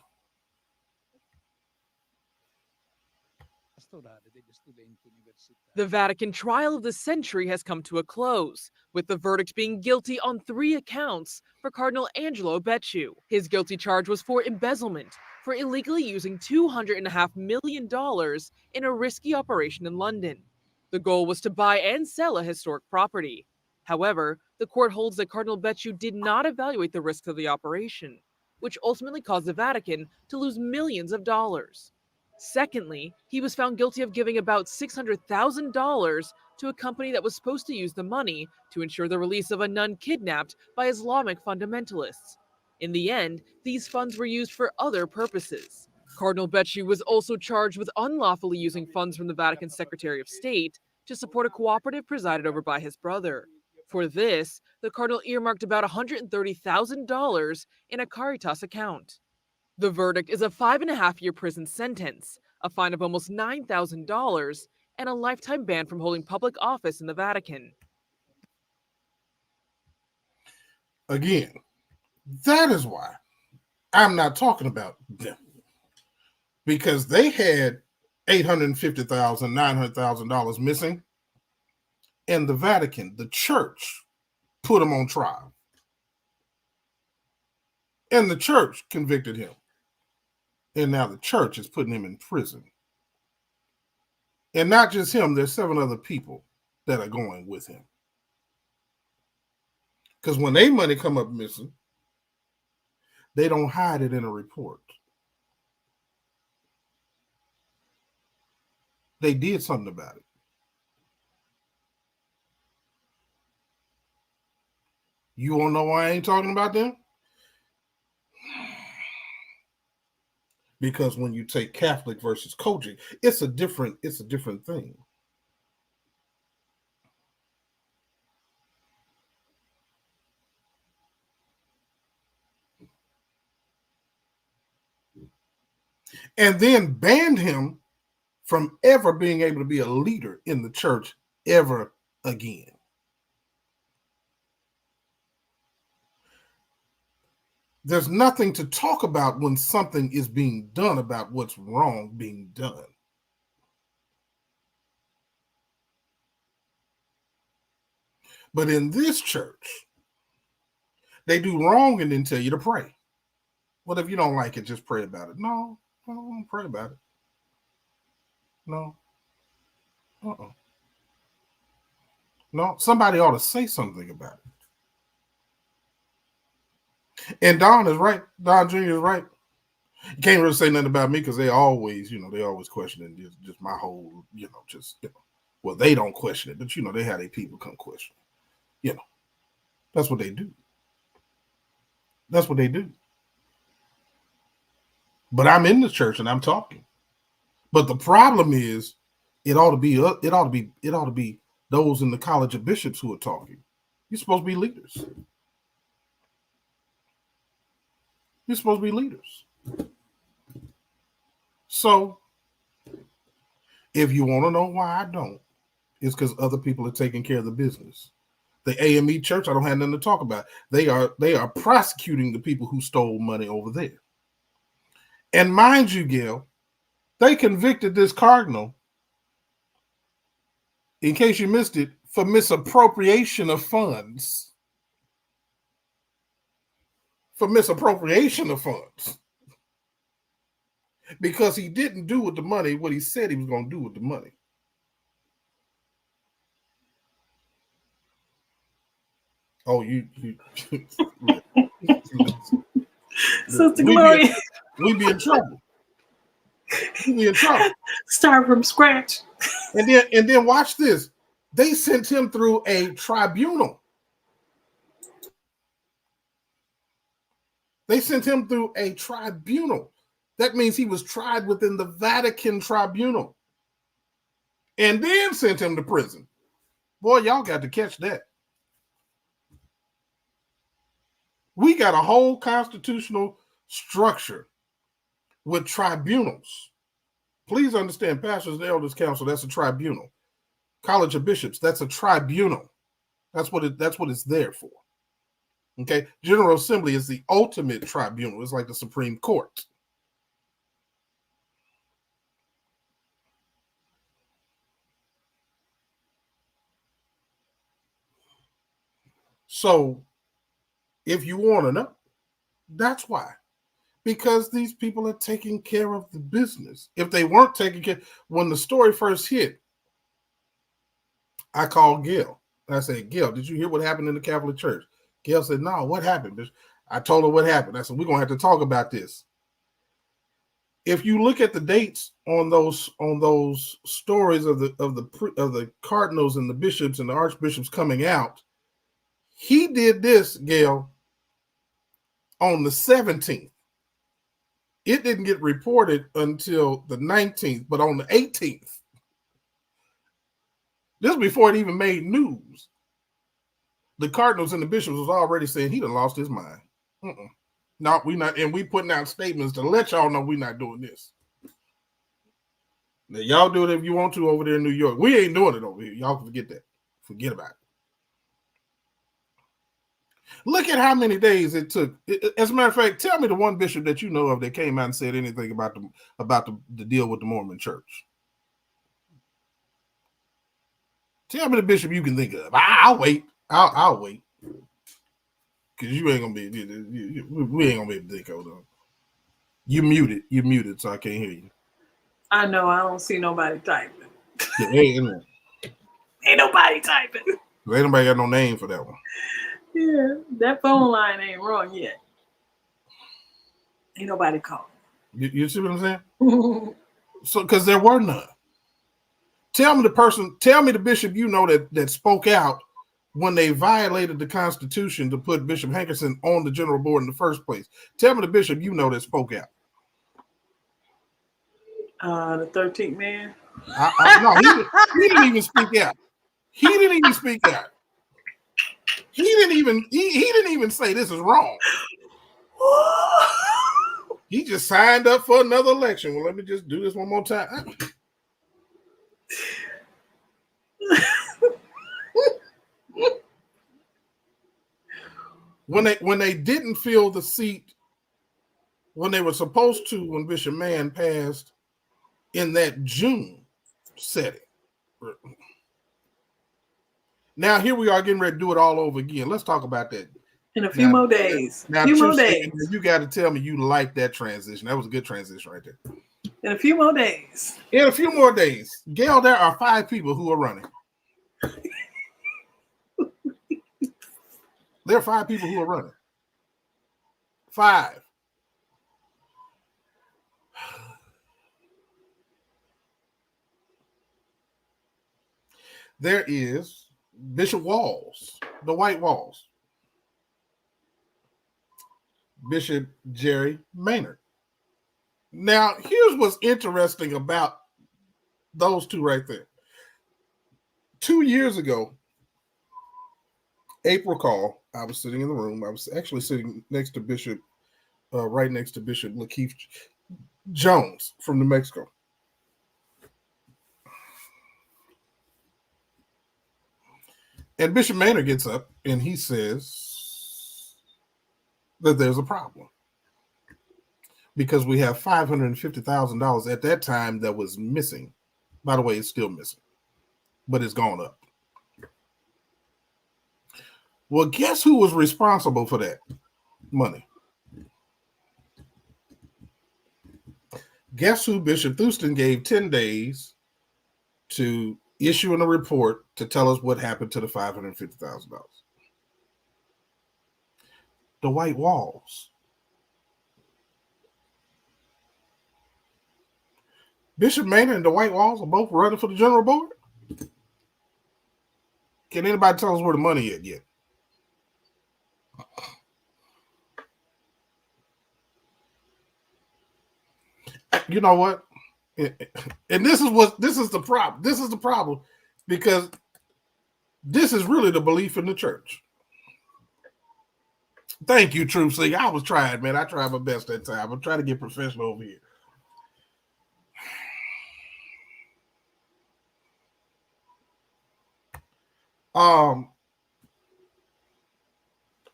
The Vatican trial of the century has come to a close, with the verdict being guilty on 3 accounts for Cardinal Angelo Becciu. His guilty charge was for embezzlement, for illegally using $200.5 million in a risky operation in London. The goal was to buy and sell a historic property. However, the court holds that Cardinal Becciu did not evaluate the risks of the operation, which ultimately caused the Vatican to lose millions of dollars. Secondly, he was found guilty of giving about $600,000 to a company that was supposed to use the money to ensure the release of a nun kidnapped by Islamic fundamentalists. In the end, these funds were used for other purposes. Cardinal Becciu was also charged with unlawfully using funds from the Vatican Secretary of State to support a cooperative presided over by his brother. For this, the cardinal earmarked about $130,000 in a Caritas account. The verdict is a 5.5-year prison sentence, a fine of almost $9,000, and a lifetime ban from holding public office in the Vatican. Again, that is why I'm not talking about them. Because they had $850,000, $900,000 missing, and the Vatican, the church, put him on trial. And the church convicted him. And now the church is putting him in prison. And not just him, there's 7 other people that are going with him. Because when their money come up missing, they don't hide it in a report. They did something about it. You want to know why I ain't talking about them? Because when you take Catholic versus COGIC, it's a different thing. And then banned him from ever being able to be a leader in the church ever again. There's nothing to talk about when something is being done about what's wrong being done. But in this church, they do wrong and then tell you to pray. What if you don't like it? Just pray about it. No, I don't want to pray about it. No. No, somebody ought to say something about it. And Don is right. Don Jr. is right. You can't really say nothing about me because they always question it. Just my whole, well, they don't question it, but they have their people come question it. That's what they do. That's what they do. But I'm in the church and I'm talking. But the problem is, it ought to be those in the College of Bishops who are talking. You're supposed to be leaders. You're supposed to be leaders. So, if you want to know why I don't, it's because other people are taking care of the business. The AME church, I don't have nothing to talk about. They are prosecuting the people who stole money over there. And mind you, Gail, they convicted this cardinal, in case you missed it, for misappropriation of funds. for misappropriation of funds because he didn't do with the money what he said he was going to do with the money. Oh, you Sister Gloria. We be in trouble. We be in trouble. Start from scratch. And then watch this. They sent him through a tribunal. They sent him through a tribunal. That means he was tried within the Vatican tribunal. And then sent him to prison. Boy, y'all got to catch that. We got a whole constitutional structure with tribunals. Please understand, Pastors and Elders Council, that's a tribunal. College of Bishops, that's a tribunal. That's what it's there for. Okay? General Assembly is the ultimate tribunal. It's like the Supreme Court. So, if you want to know, that's why. Because these people are taking care of the business. If they weren't taking care, when the story first hit, I called Gail. I said, Gail, did you hear what happened in the Catholic Church? Gail said, no, what happened? I told her what happened. I said, we're going to have to talk about this. If you look at the dates on those stories of the cardinals and the bishops and the archbishops coming out, he did this, Gail, on the 17th. It didn't get reported until the 19th, but on the 18th. This was before it even made news. The cardinals and the bishops was already saying he done lost his mind. No, we not, and we putting out statements to let y'all know we not doing this. Now, y'all do it if you want to over there in New York. We ain't doing it over here. Y'all can forget that. Forget about it. Look at how many days it took. As a matter of fact, tell me the one bishop that you know of that came out and said anything about the deal with the Mormon Church. Tell me the bishop you can think of. I'll wait. I'll wait. Because you ain't gonna be. We ain't gonna be able to think of them. You muted, so I can't hear you. I know. I don't see nobody typing. Yeah, ain't nobody typing. Ain't nobody got no name for that one. Yeah, that phone line ain't wrong yet. Ain't nobody calling. You see what I'm saying? So, because there were none. Tell me the bishop you know that spoke out when they violated the Constitution to put Bishop Hankerson on the general board in the first place. Tell me the bishop you know that spoke out. The 13th man. No, he didn't even speak out. He didn't even speak out. He didn't even say this is wrong. He just signed up for another election. Well, let me just do this one more time. When they didn't fill the seat when they were supposed to, when Bishop Mann passed in that June setting. Now here we are getting ready to do it all over again. Let's talk about that. In a few more days. Now, you got to tell me you like that transition. That was a good transition right there. In a few more days. In a few more days. Gail, there are 5 people who are running. There are 5 people who are running. 5. There is Bishop Walls, the White Walls. Bishop Jerry Maynard. Now, here's what's interesting about those two right there. 2 years ago, April call, I was sitting in the room. I was actually sitting next to Bishop, right next to Bishop Lakeith Jones from New Mexico. And Bishop Maynard gets up and he says that there's a problem because we have $550,000 at that time that was missing. By the way, it's still missing, but it's gone up. Well, guess who was responsible for that money? Guess who Bishop Thurston gave 10 days to issue a report to tell us what happened to the $550,000? The white walls. Bishop Maynard and the white walls are both running for the general board. Can anybody tell us where the money is yet? You know what? And this is the problem. This is the problem because this is really the belief in the church. Thank you, Truth Seeker. I was trying, man. I tried my best that time. I'm trying to get professional over here.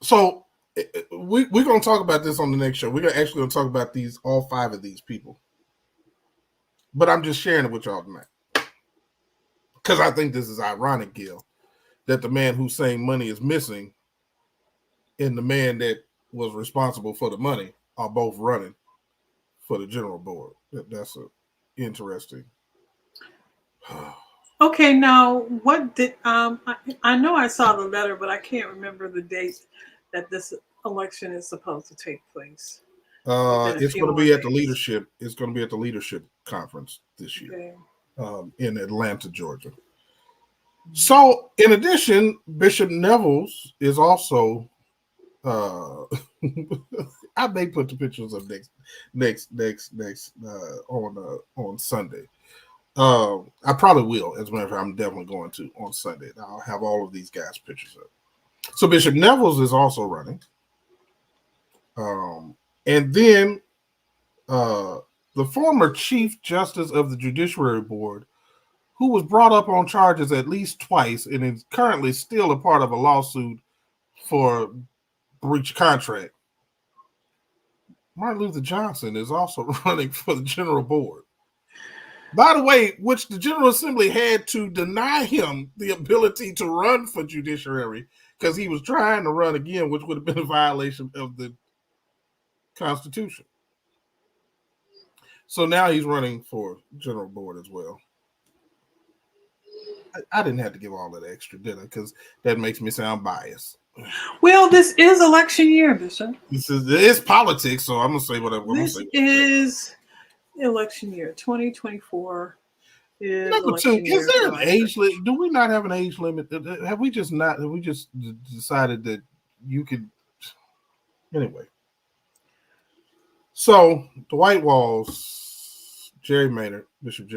So we're going to talk about this on the next show. We're actually going to talk about all 5 of these people. But I'm just sharing it with y'all tonight. Because I think this is ironic, Gil, that the man who's saying money is missing and the man that was responsible for the money are both running for the general board. That's interesting. Okay, now what did I know I saw the letter, but I can't remember the date that this election is supposed to take place. It's going to be at the leadership. It's going to be at the leadership conference this year, in Atlanta, Georgia. So, in addition, Bishop Neville's is also. I may put the pictures up next on Sunday. I probably will. As a matter of fact, I'm definitely going to on Sunday. I'll have all of these guys' pictures up. So Bishop Neville's is also running. And then the former Chief Justice of the Judiciary Board, who was brought up on charges at least twice and is currently still a part of a lawsuit for breach of contract, Martin Luther Johnson, is also running for the general board. By the way, which the General Assembly had to deny him the ability to run for judiciary because he was trying to run again, which would have been a violation of the Constitution. So now he's running for general board as well. I didn't have to give all that extra, did I? Because that makes me sound biased. Well, this is election year, Bishop. It's politics, so I'm gonna say whatever. This is election year. 2024 is number two. election year. Is there an age limit? Do we not have an age limit? Have we just decided that you could? Anyway. So the White Walls, Bishop Jerry Maynard, Bishop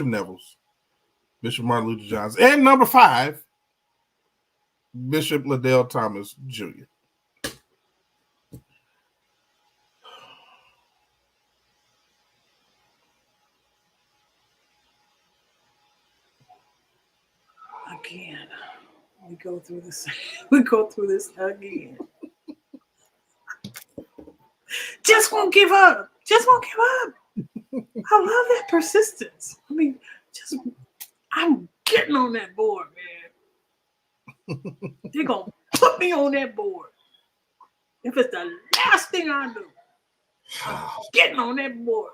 Neville's, Bishop Martin Luther Johnson, and number 5, Bishop Liddell Thomas Jr. Again, we go through this. We go through this again. Just won't give up. Just won't give up. I love that persistence. I mean, I'm getting on that board, man. They're going to put me on that board. If it's the last thing I do, I'm getting on that board.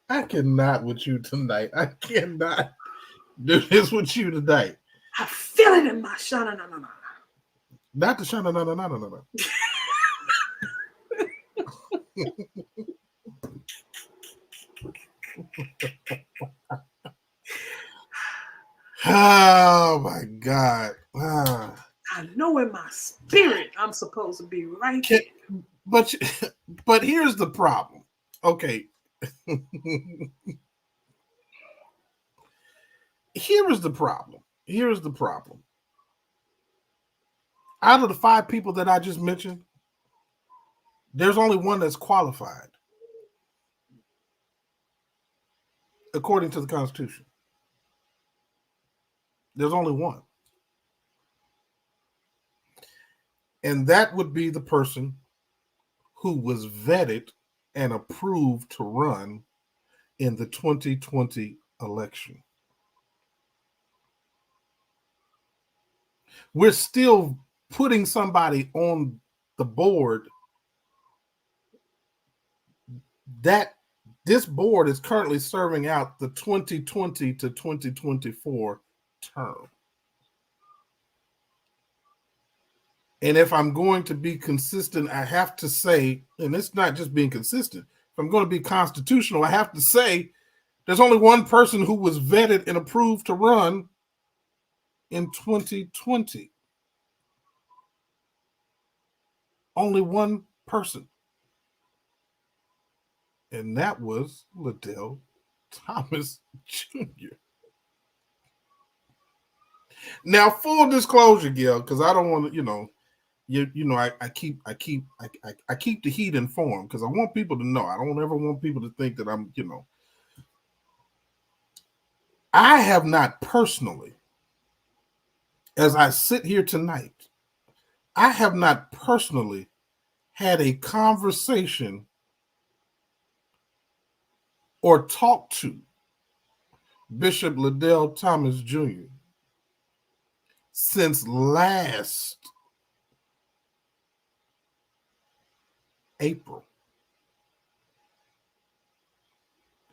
I cannot with you tonight. I cannot do this with you tonight. I feel it in my shana. Not the shana. No. Oh my God. I know in my spirit I'm supposed to be right here. But here's the problem. Okay. Here is the problem. Out of the 5 people that I just mentioned, there's only one that's qualified according to the Constitution. There's only one. And that would be the person who was vetted and approved to run in the 2020 election. We're still putting somebody on the board that this board is currently serving out the 2020 to 2024 term. And if I'm going to be consistent, I have to say, and it's not just being consistent, if I'm going to be constitutional, I have to say there's only one person who was vetted and approved to run in 2020. Only one person. And that was Liddell Thomas Jr. Now, full disclosure, Gil, because I don't want to, I keep the heat informed because I want people to know. I don't ever want people to think that I'm, I have not personally, as I sit here tonight, I have not personally had a conversation or talked to Bishop Liddell Thomas Jr. since last April.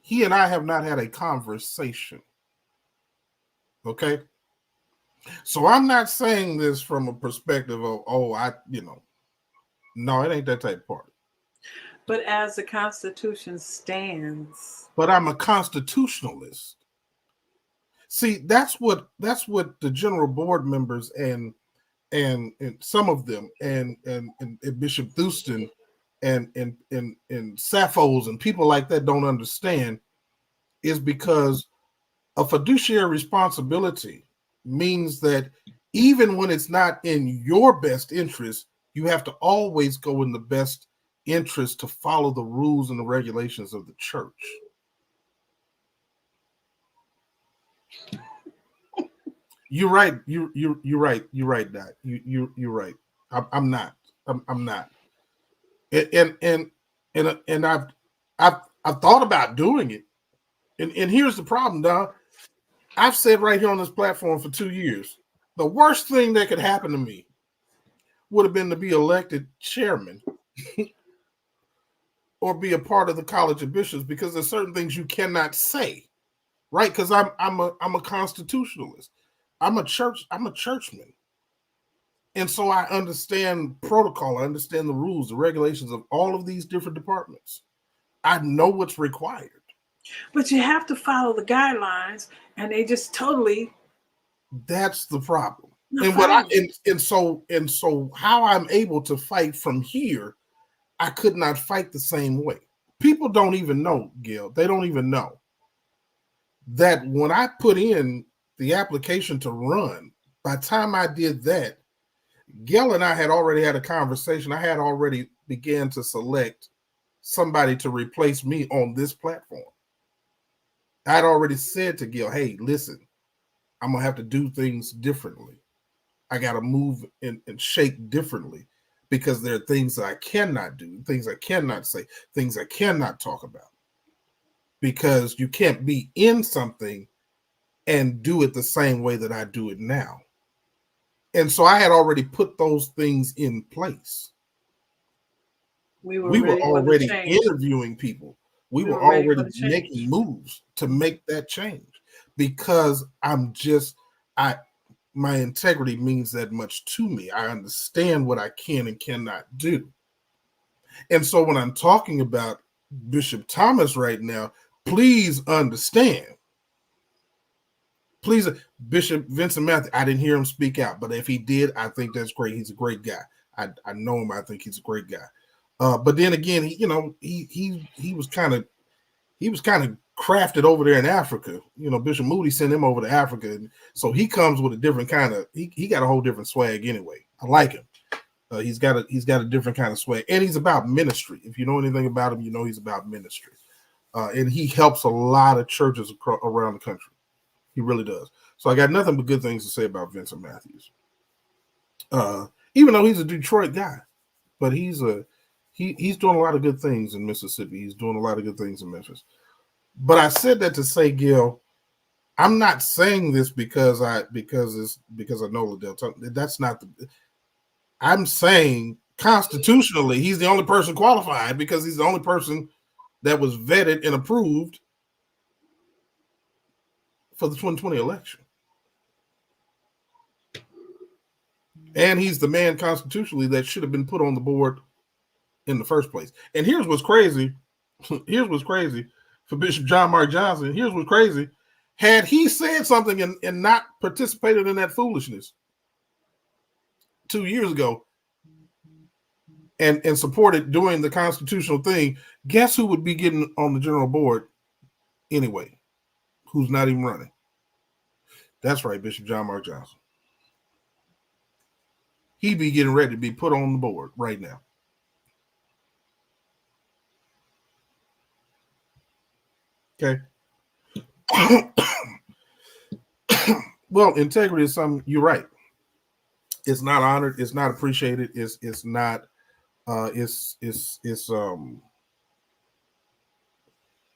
He and I have not had a conversation. Okay? So I'm not saying this from a perspective of, no, it ain't that type of party. But as the Constitution stands. But I'm a constitutionalist. See, that's what the general board members and some of them and Bishop Thurston and Sappho's and people like that don't understand, is because a fiduciary responsibility means that even when it's not in your best interest, you have to always go in the best interest to follow the rules and the regulations of the church. You're right. You're right. You're right, Doc. You're right. I'm not. I'm not. And I've thought about doing it. And here's the problem, Doc. I've said right here on this platform for 2 years, the worst thing that could happen to me would have been to be elected chairman or be a part of the College of Bishops, because there's certain things you cannot say, right? Because I'm a constitutionalist. I'm a churchman. And so I understand protocol. I understand the rules, the regulations of all of these different departments. I know what's required. But you have to follow the guidelines, and they just totally. That's the problem. And so how I'm able to fight from here, I could not fight the same way. People don't even know, Gil. They don't even know that when I put in the application to run, by the time I did that, Gil and I had already had a conversation. I had already began to select somebody to replace me on this platform. I'd already said to Gil, hey, listen, I'm going to have to do things differently. I got to move and shake differently, because there are things that I cannot do, things I cannot say, things I cannot talk about, because you can't be in something and do it the same way that I do it now. And so I had already put those things in place. We were already interviewing people. We were already making moves to make that change, because my integrity means that much to me. I understand what I can and cannot do. And so when I'm talking about Bishop Thomas right now, please understand. Please, Bishop Vincent Matthew, I didn't hear him speak out, but if he did, I think that's great. He's a great guy. I know him. I think he's a great guy. But then again, he was kind of crafted over there in Africa. Bishop Moody sent him over to Africa, and so he comes with a different kind of. He got a whole different swag anyway. I like him. He's got a different kind of swag, and he's about ministry. If you know anything about him, you know he's about ministry, and he helps a lot of churches around the country. He really does. So I got nothing but good things to say about Vincent Matthews. Even though he's a Detroit guy, but he's doing a lot of good things in Mississippi. He's doing a lot of good things in Memphis. But I said that to say, Gil, I'm not saying this because I know Liddell. That's not I'm saying constitutionally, he's the only person qualified because he's the only person that was vetted and approved for the 2020 election. And he's the man constitutionally that should have been put on the board in the first place. And here's what's crazy. Here's what's crazy for Bishop John Mark Johnson. Here's what's crazy. Had he said something and not participated in that foolishness 2 years ago and supported doing the constitutional thing, guess who would be getting on the general board anyway? Who's not even running? That's right, Bishop John Mark Johnson. He'd be getting ready to be put on the board right now. Okay. Well, integrity is something, you're right. It's not honored, it's not appreciated, it's not it's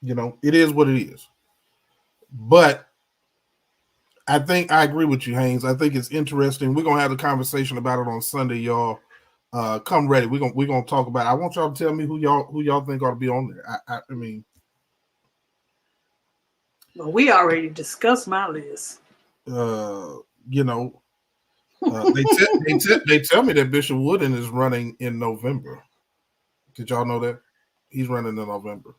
you know, it is what it is. But I think I agree with you, Haynes. I think it's interesting. We're gonna have a conversation about it on Sunday, y'all. Come ready. We're gonna talk about it. I want y'all to tell me who y'all think ought to be on there. I mean, well, we already discussed my list. You know, they tell me that Bishop Wooden is running in November. Did y'all know that? He's running in November.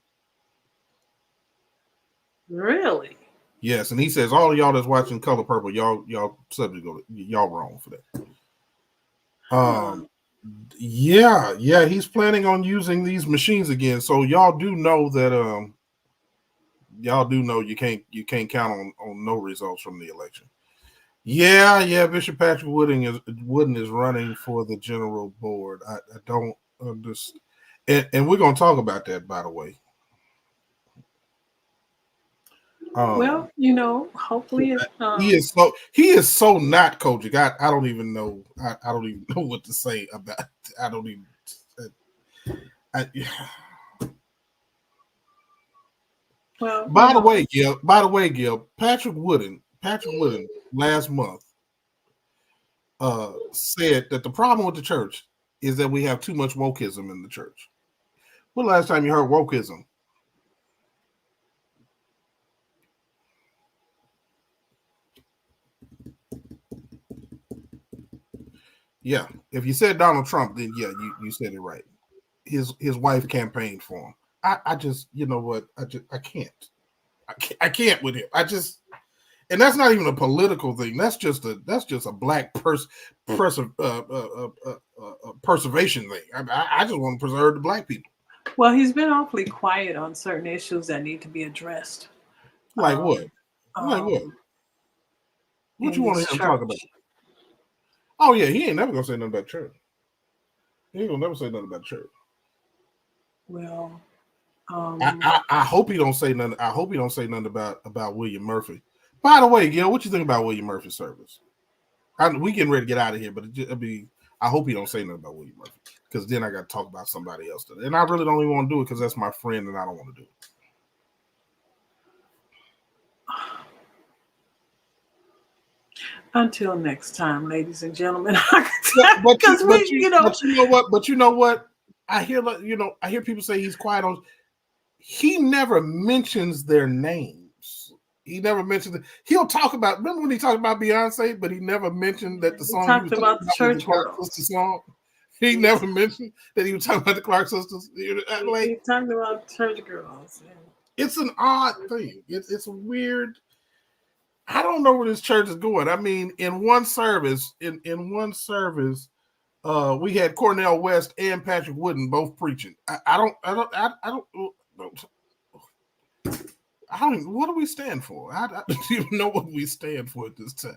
Really? Yes, and he says all of y'all that's watching Color Purple, y'all subject go, y'all wrong for that. Yeah, he's planning on using these machines again. So y'all do know that y'all do know you can't count on no results from the election. Yeah, Bishop Patrick Wooden is running for the general board. I don't understand, and we're gonna talk about that, by the way. Well, you know, hopefully he is so not COGIC. I don't even know. I don't even know what to say about. I don't even. Well, by the way, Gil, Patrick Wooden last month said that the problem with the church is that we have too much wokeism in the church. When last time you heard wokeism? Yeah, if you said Donald Trump, then yeah, you said it right. His wife campaigned for him. I just, you know what? I can't with him. And that's not even a political thing. That's just a black preservation thing. I just want to preserve the black people. Well, he's been awfully quiet on certain issues that need to be addressed. Like what? Like what? What you want to hear him talk about? Oh yeah, he ain't never gonna say nothing about church. He ain't gonna never say nothing about church. Well, I hope he don't say nothing. I hope he don't say nothing about William Murphy. By the way, Gil, what you think about William Murphy's service? We getting ready to get out of here, but I hope he don't say nothing about William Murphy, because then I got to talk about somebody else. And I really don't even want to do it because that's my friend, and I don't want to do it. Until next time, ladies and gentlemen. But you know what? I hear people say he's quiet on. He never mentions their names. He never mentioned it. He'll talk about. Remember when he talked about Beyonce, but he never mentioned that the song he talked about the church Clark Sisters song. He never mentioned that he was talking about the Clark Sisters. He talked about church girls. It's an odd thing. It's a weird. I don't know where this church is going. I mean, in one service, we had Cornel West and Patrick Wooden both preaching. I don't. What do we stand for? I don't even know what we stand for at this time.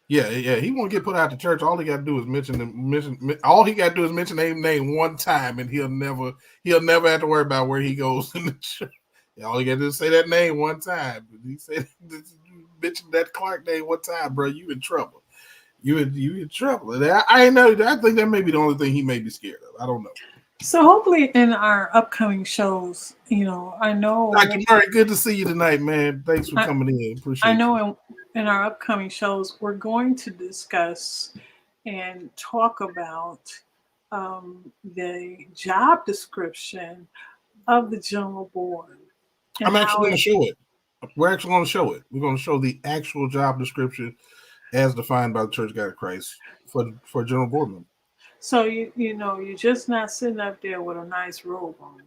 Yeah. He won't get put out the church. All he got to do is mention. All he got to do is mention their name one time, and he'll never have to worry about where he goes in the church. All he got to do is say that name one time. He said, mention that Clark name one time, bro. You in trouble. You in trouble. I know. I think that may be the only thing he may be scared of. I don't know. So hopefully in our upcoming shows, I know Dr. Murray, good to see you tonight, man. Thanks for I, coming in. I Appreciate you. know in our upcoming shows we're going to discuss and talk about the job description of the general board and I'm actually how going to show it. We're actually going to show it. We're going to show the actual job description as defined by the Church of God in Christ for general board member. so you're just not sitting up there with a nice robe on.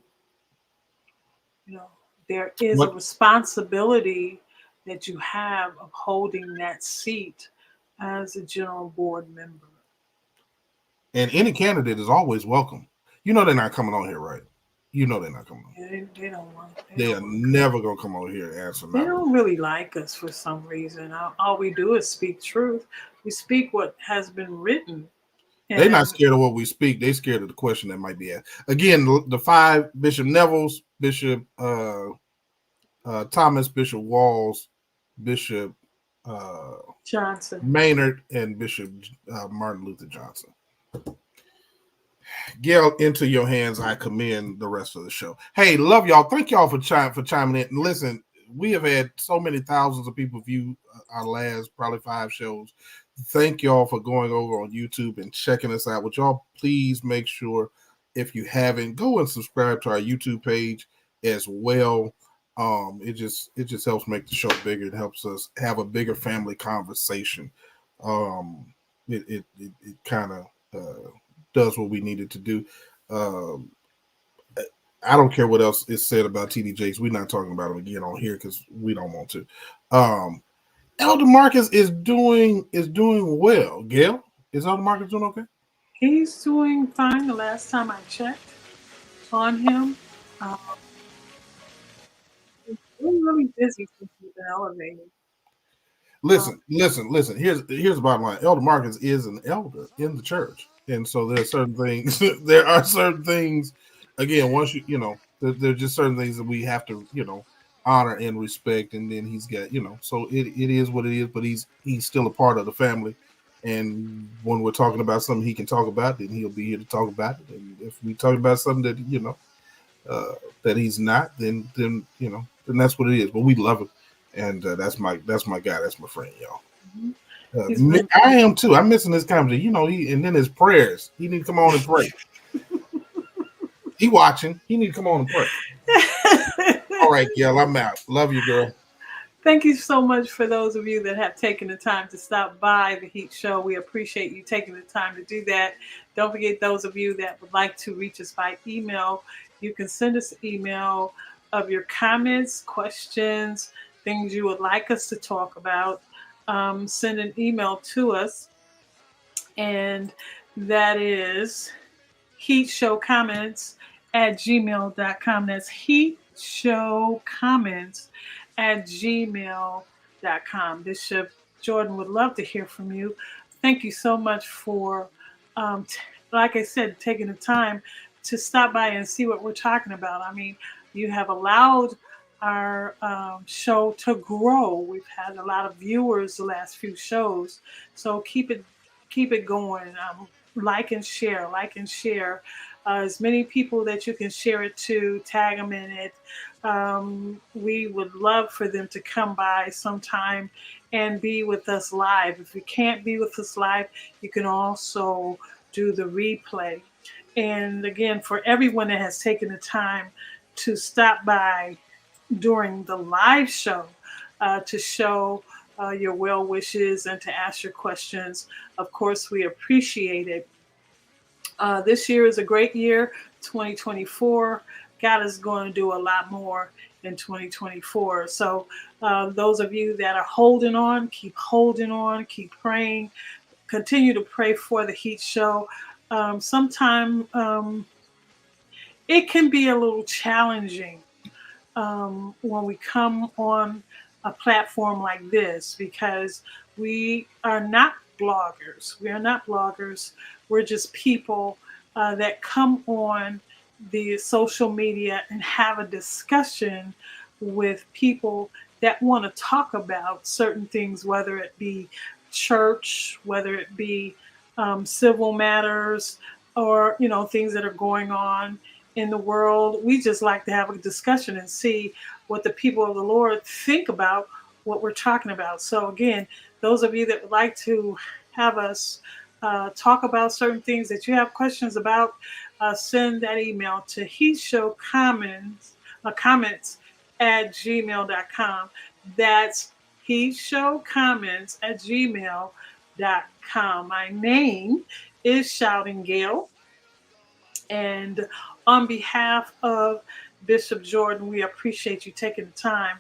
There is a What responsibility that you have of holding that seat as a general board member. and any candidate is always welcome. You know they're not coming on here, right? You know they're not coming on. They don't want. They are never gonna come over here and answer They my. don't really like us for some reason. All we do is speak truth. We speak what has been written. They're not And scared of what we speak. They're scared of the question that might be asked. Again, the five: Bishop Neville's, Bishop Thomas, Bishop Walls, Bishop Johnson. Maynard, and Bishop Martin Luther Johnson. Gail, into your hands, I commend the rest of the show. Hey, love y'all. Thank y'all for chiming in. And listen, we have had so many thousands of people view our last probably 5 shows. Thank y'all for going over on YouTube and checking us out. Would y'all please make sure, if you haven't, go and subscribe to our YouTube page as well. It just helps make the show bigger. It helps us have a bigger family conversation. It kind of does what we needed to do. I don't care what else is said about TD Jakes. We're not talking about him again on here because we don't want to. Elder Marcus is doing well. Gail, is Elder Marcus doing okay? He's doing fine. The last time I checked on him, he's really busy since he's been elevated. Listen. Here's the bottom line. Elder Marcus is an elder in the church, and so there are certain things. There are certain things. Again, once there are just certain things that we have to honor and respect, and then he's got So it is what it is. But he's still a part of the family, and when we're talking about something he can talk about, then he'll be here to talk about it. And if we talk about something that that he's not, then that's what it is. But we love him. And that's my guy. That's my friend, y'all. I am too. I'm missing this conversation. And then his prayers. He need to come on and pray. He watching. He need to come on and pray. All right, Gail, I'm out. Love you, girl. Thank you so much for those of you that have taken the time to stop by the Heat Show. We appreciate you taking the time to do that. Don't forget, those of you that would like to reach us by email, you can send us an email of your comments, questions, things you would like us to talk about. Send an email to us, and that is heatshowcomments@gmail.com. That's heatshowcomments@gmail.com. Bishop Jordan would love to hear from you. Thank you so much for, like I said, taking the time to stop by and see what we're talking about. I mean, you have allowed our show to grow. We've had a lot of viewers the last few shows, so keep it going. Like and share as many people that you can share it to, tag them in it. We would love for them to come by sometime and be with us live. If you can't be with us live, you can also do the replay. And again, for everyone that has taken the time to stop by during the live show to show your well wishes and to ask your questions, of course, we appreciate it. This year is a great year, 2024. God is going to do a lot more in 2024. So those of you that are holding on, keep praying. Continue to pray for the Heat Show. Sometimes it can be a little challenging when we come on a platform like this because we are not bloggers. We're just people that come on the social media and have a discussion with people that want to talk about certain things, whether it be church, whether it be civil matters, or, things that are going on in the world. We just like to have a discussion and see what the people of the Lord think about what we're talking about. So again, those of you that would like to have us talk about certain things that you have questions about, send that email to heatshowcomments@gmail.com. That's heatshowcomments@gmail.com. My name is Shouting Gale. And on behalf of Bishop Jordan, we appreciate you taking the time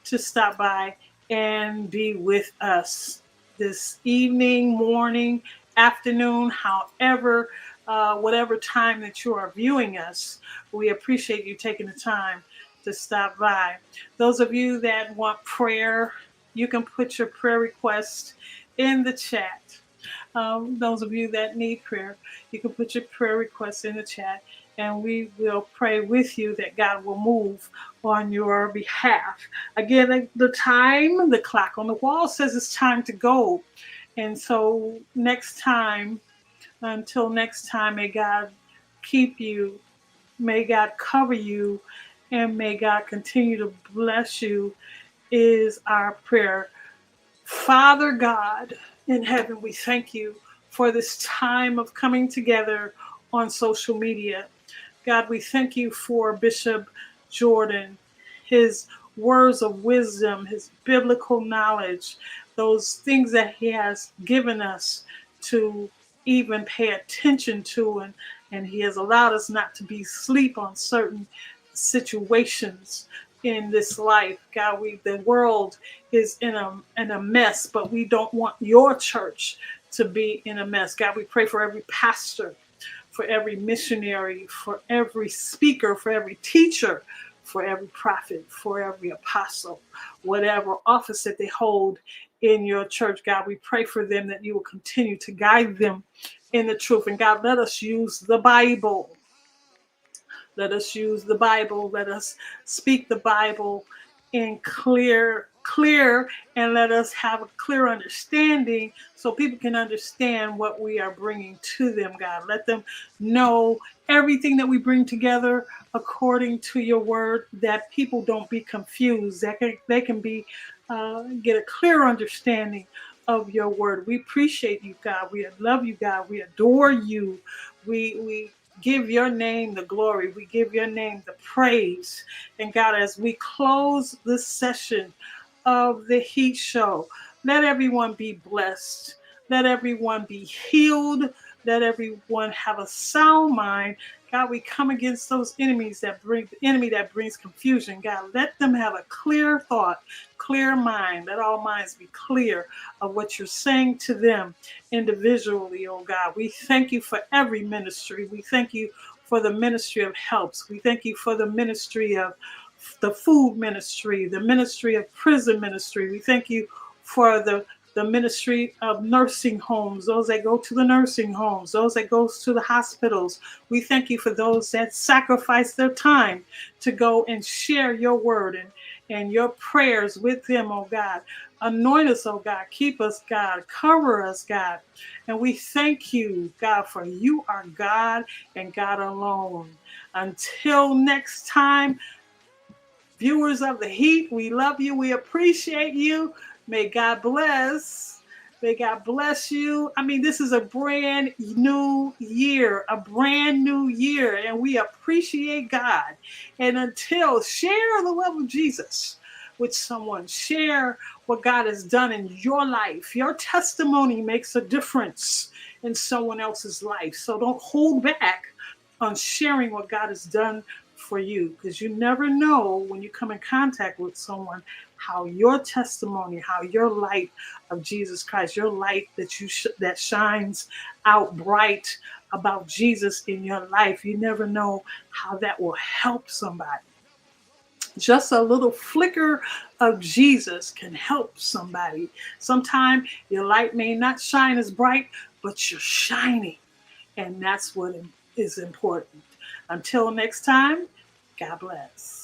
to stop by and be with us this evening, morning, afternoon, however, whatever time that you are viewing us. We appreciate you taking the time to stop by. Those of you that want prayer, you can put your prayer request in the chat. Those of you that need prayer, you can put your prayer requests in the chat, and we will pray with you that God will move on your behalf. Again, the clock on the wall says it's time to go. And so until next time, may God keep you, may God cover you, and may God continue to bless you, is our prayer. Father God in heaven, we thank you for this time of coming together on social media. God, we thank you for Bishop Jordan, his words of wisdom, his biblical knowledge, those things that he has given us to even pay attention to, and he has allowed us not to be asleep on certain situations in this life. God, the world is in a mess, but we don't want your church to be in a mess. God, we pray for every pastor, for every missionary, for every speaker, for every teacher, for every prophet, for every apostle, whatever office that they hold in your church. God, we pray for them that you will continue to guide them in the truth. And God, let us use the Bible. Let us use the Bible. Let us speak the Bible in clear, and let us have a clear understanding so people can understand what we are bringing to them, God. Let them know everything that we bring together according to your word, that people don't be confused, that they can be get a clear understanding of your word. We appreciate you, God. We love you, God. We adore you. We give your name the glory. We give your name the praise. And God, as we close this session of the Heat Show, let everyone be blessed. Let everyone be healed. Let everyone have a sound mind. God, we come against those enemies the enemy that brings confusion. God, let them have a clear thought, clear mind. Let all minds be clear of what you're saying to them individually, oh God. We thank you for every ministry. We thank you for the ministry of helps. We thank you for the ministry of the food ministry, the ministry of prison ministry. We thank you for the ministry of nursing homes, those that go to the nursing homes, those that go to the hospitals. We thank you for those that sacrifice their time to go and share your word and your prayers with them, oh God. Anoint us, oh God. Keep us, God. Cover us, God. And we thank you, God, for you are God and God alone. Until next time, viewers of the Heat, we love you. We appreciate you. May God bless. May God bless you. I mean, this is a brand new year, and we appreciate God. And until, share the love of Jesus with someone. Share what God has done in your life. Your testimony makes a difference in someone else's life. So don't hold back on sharing what God has done for you, because you never know when you come in contact with someone how your testimony, how your light of Jesus Christ, your light that shines out bright about Jesus in your life, you never know how that will help somebody. Just a little flicker of Jesus can help somebody. Sometimes your light may not shine as bright, but you're shining, and that's what is important. Until next time, God bless.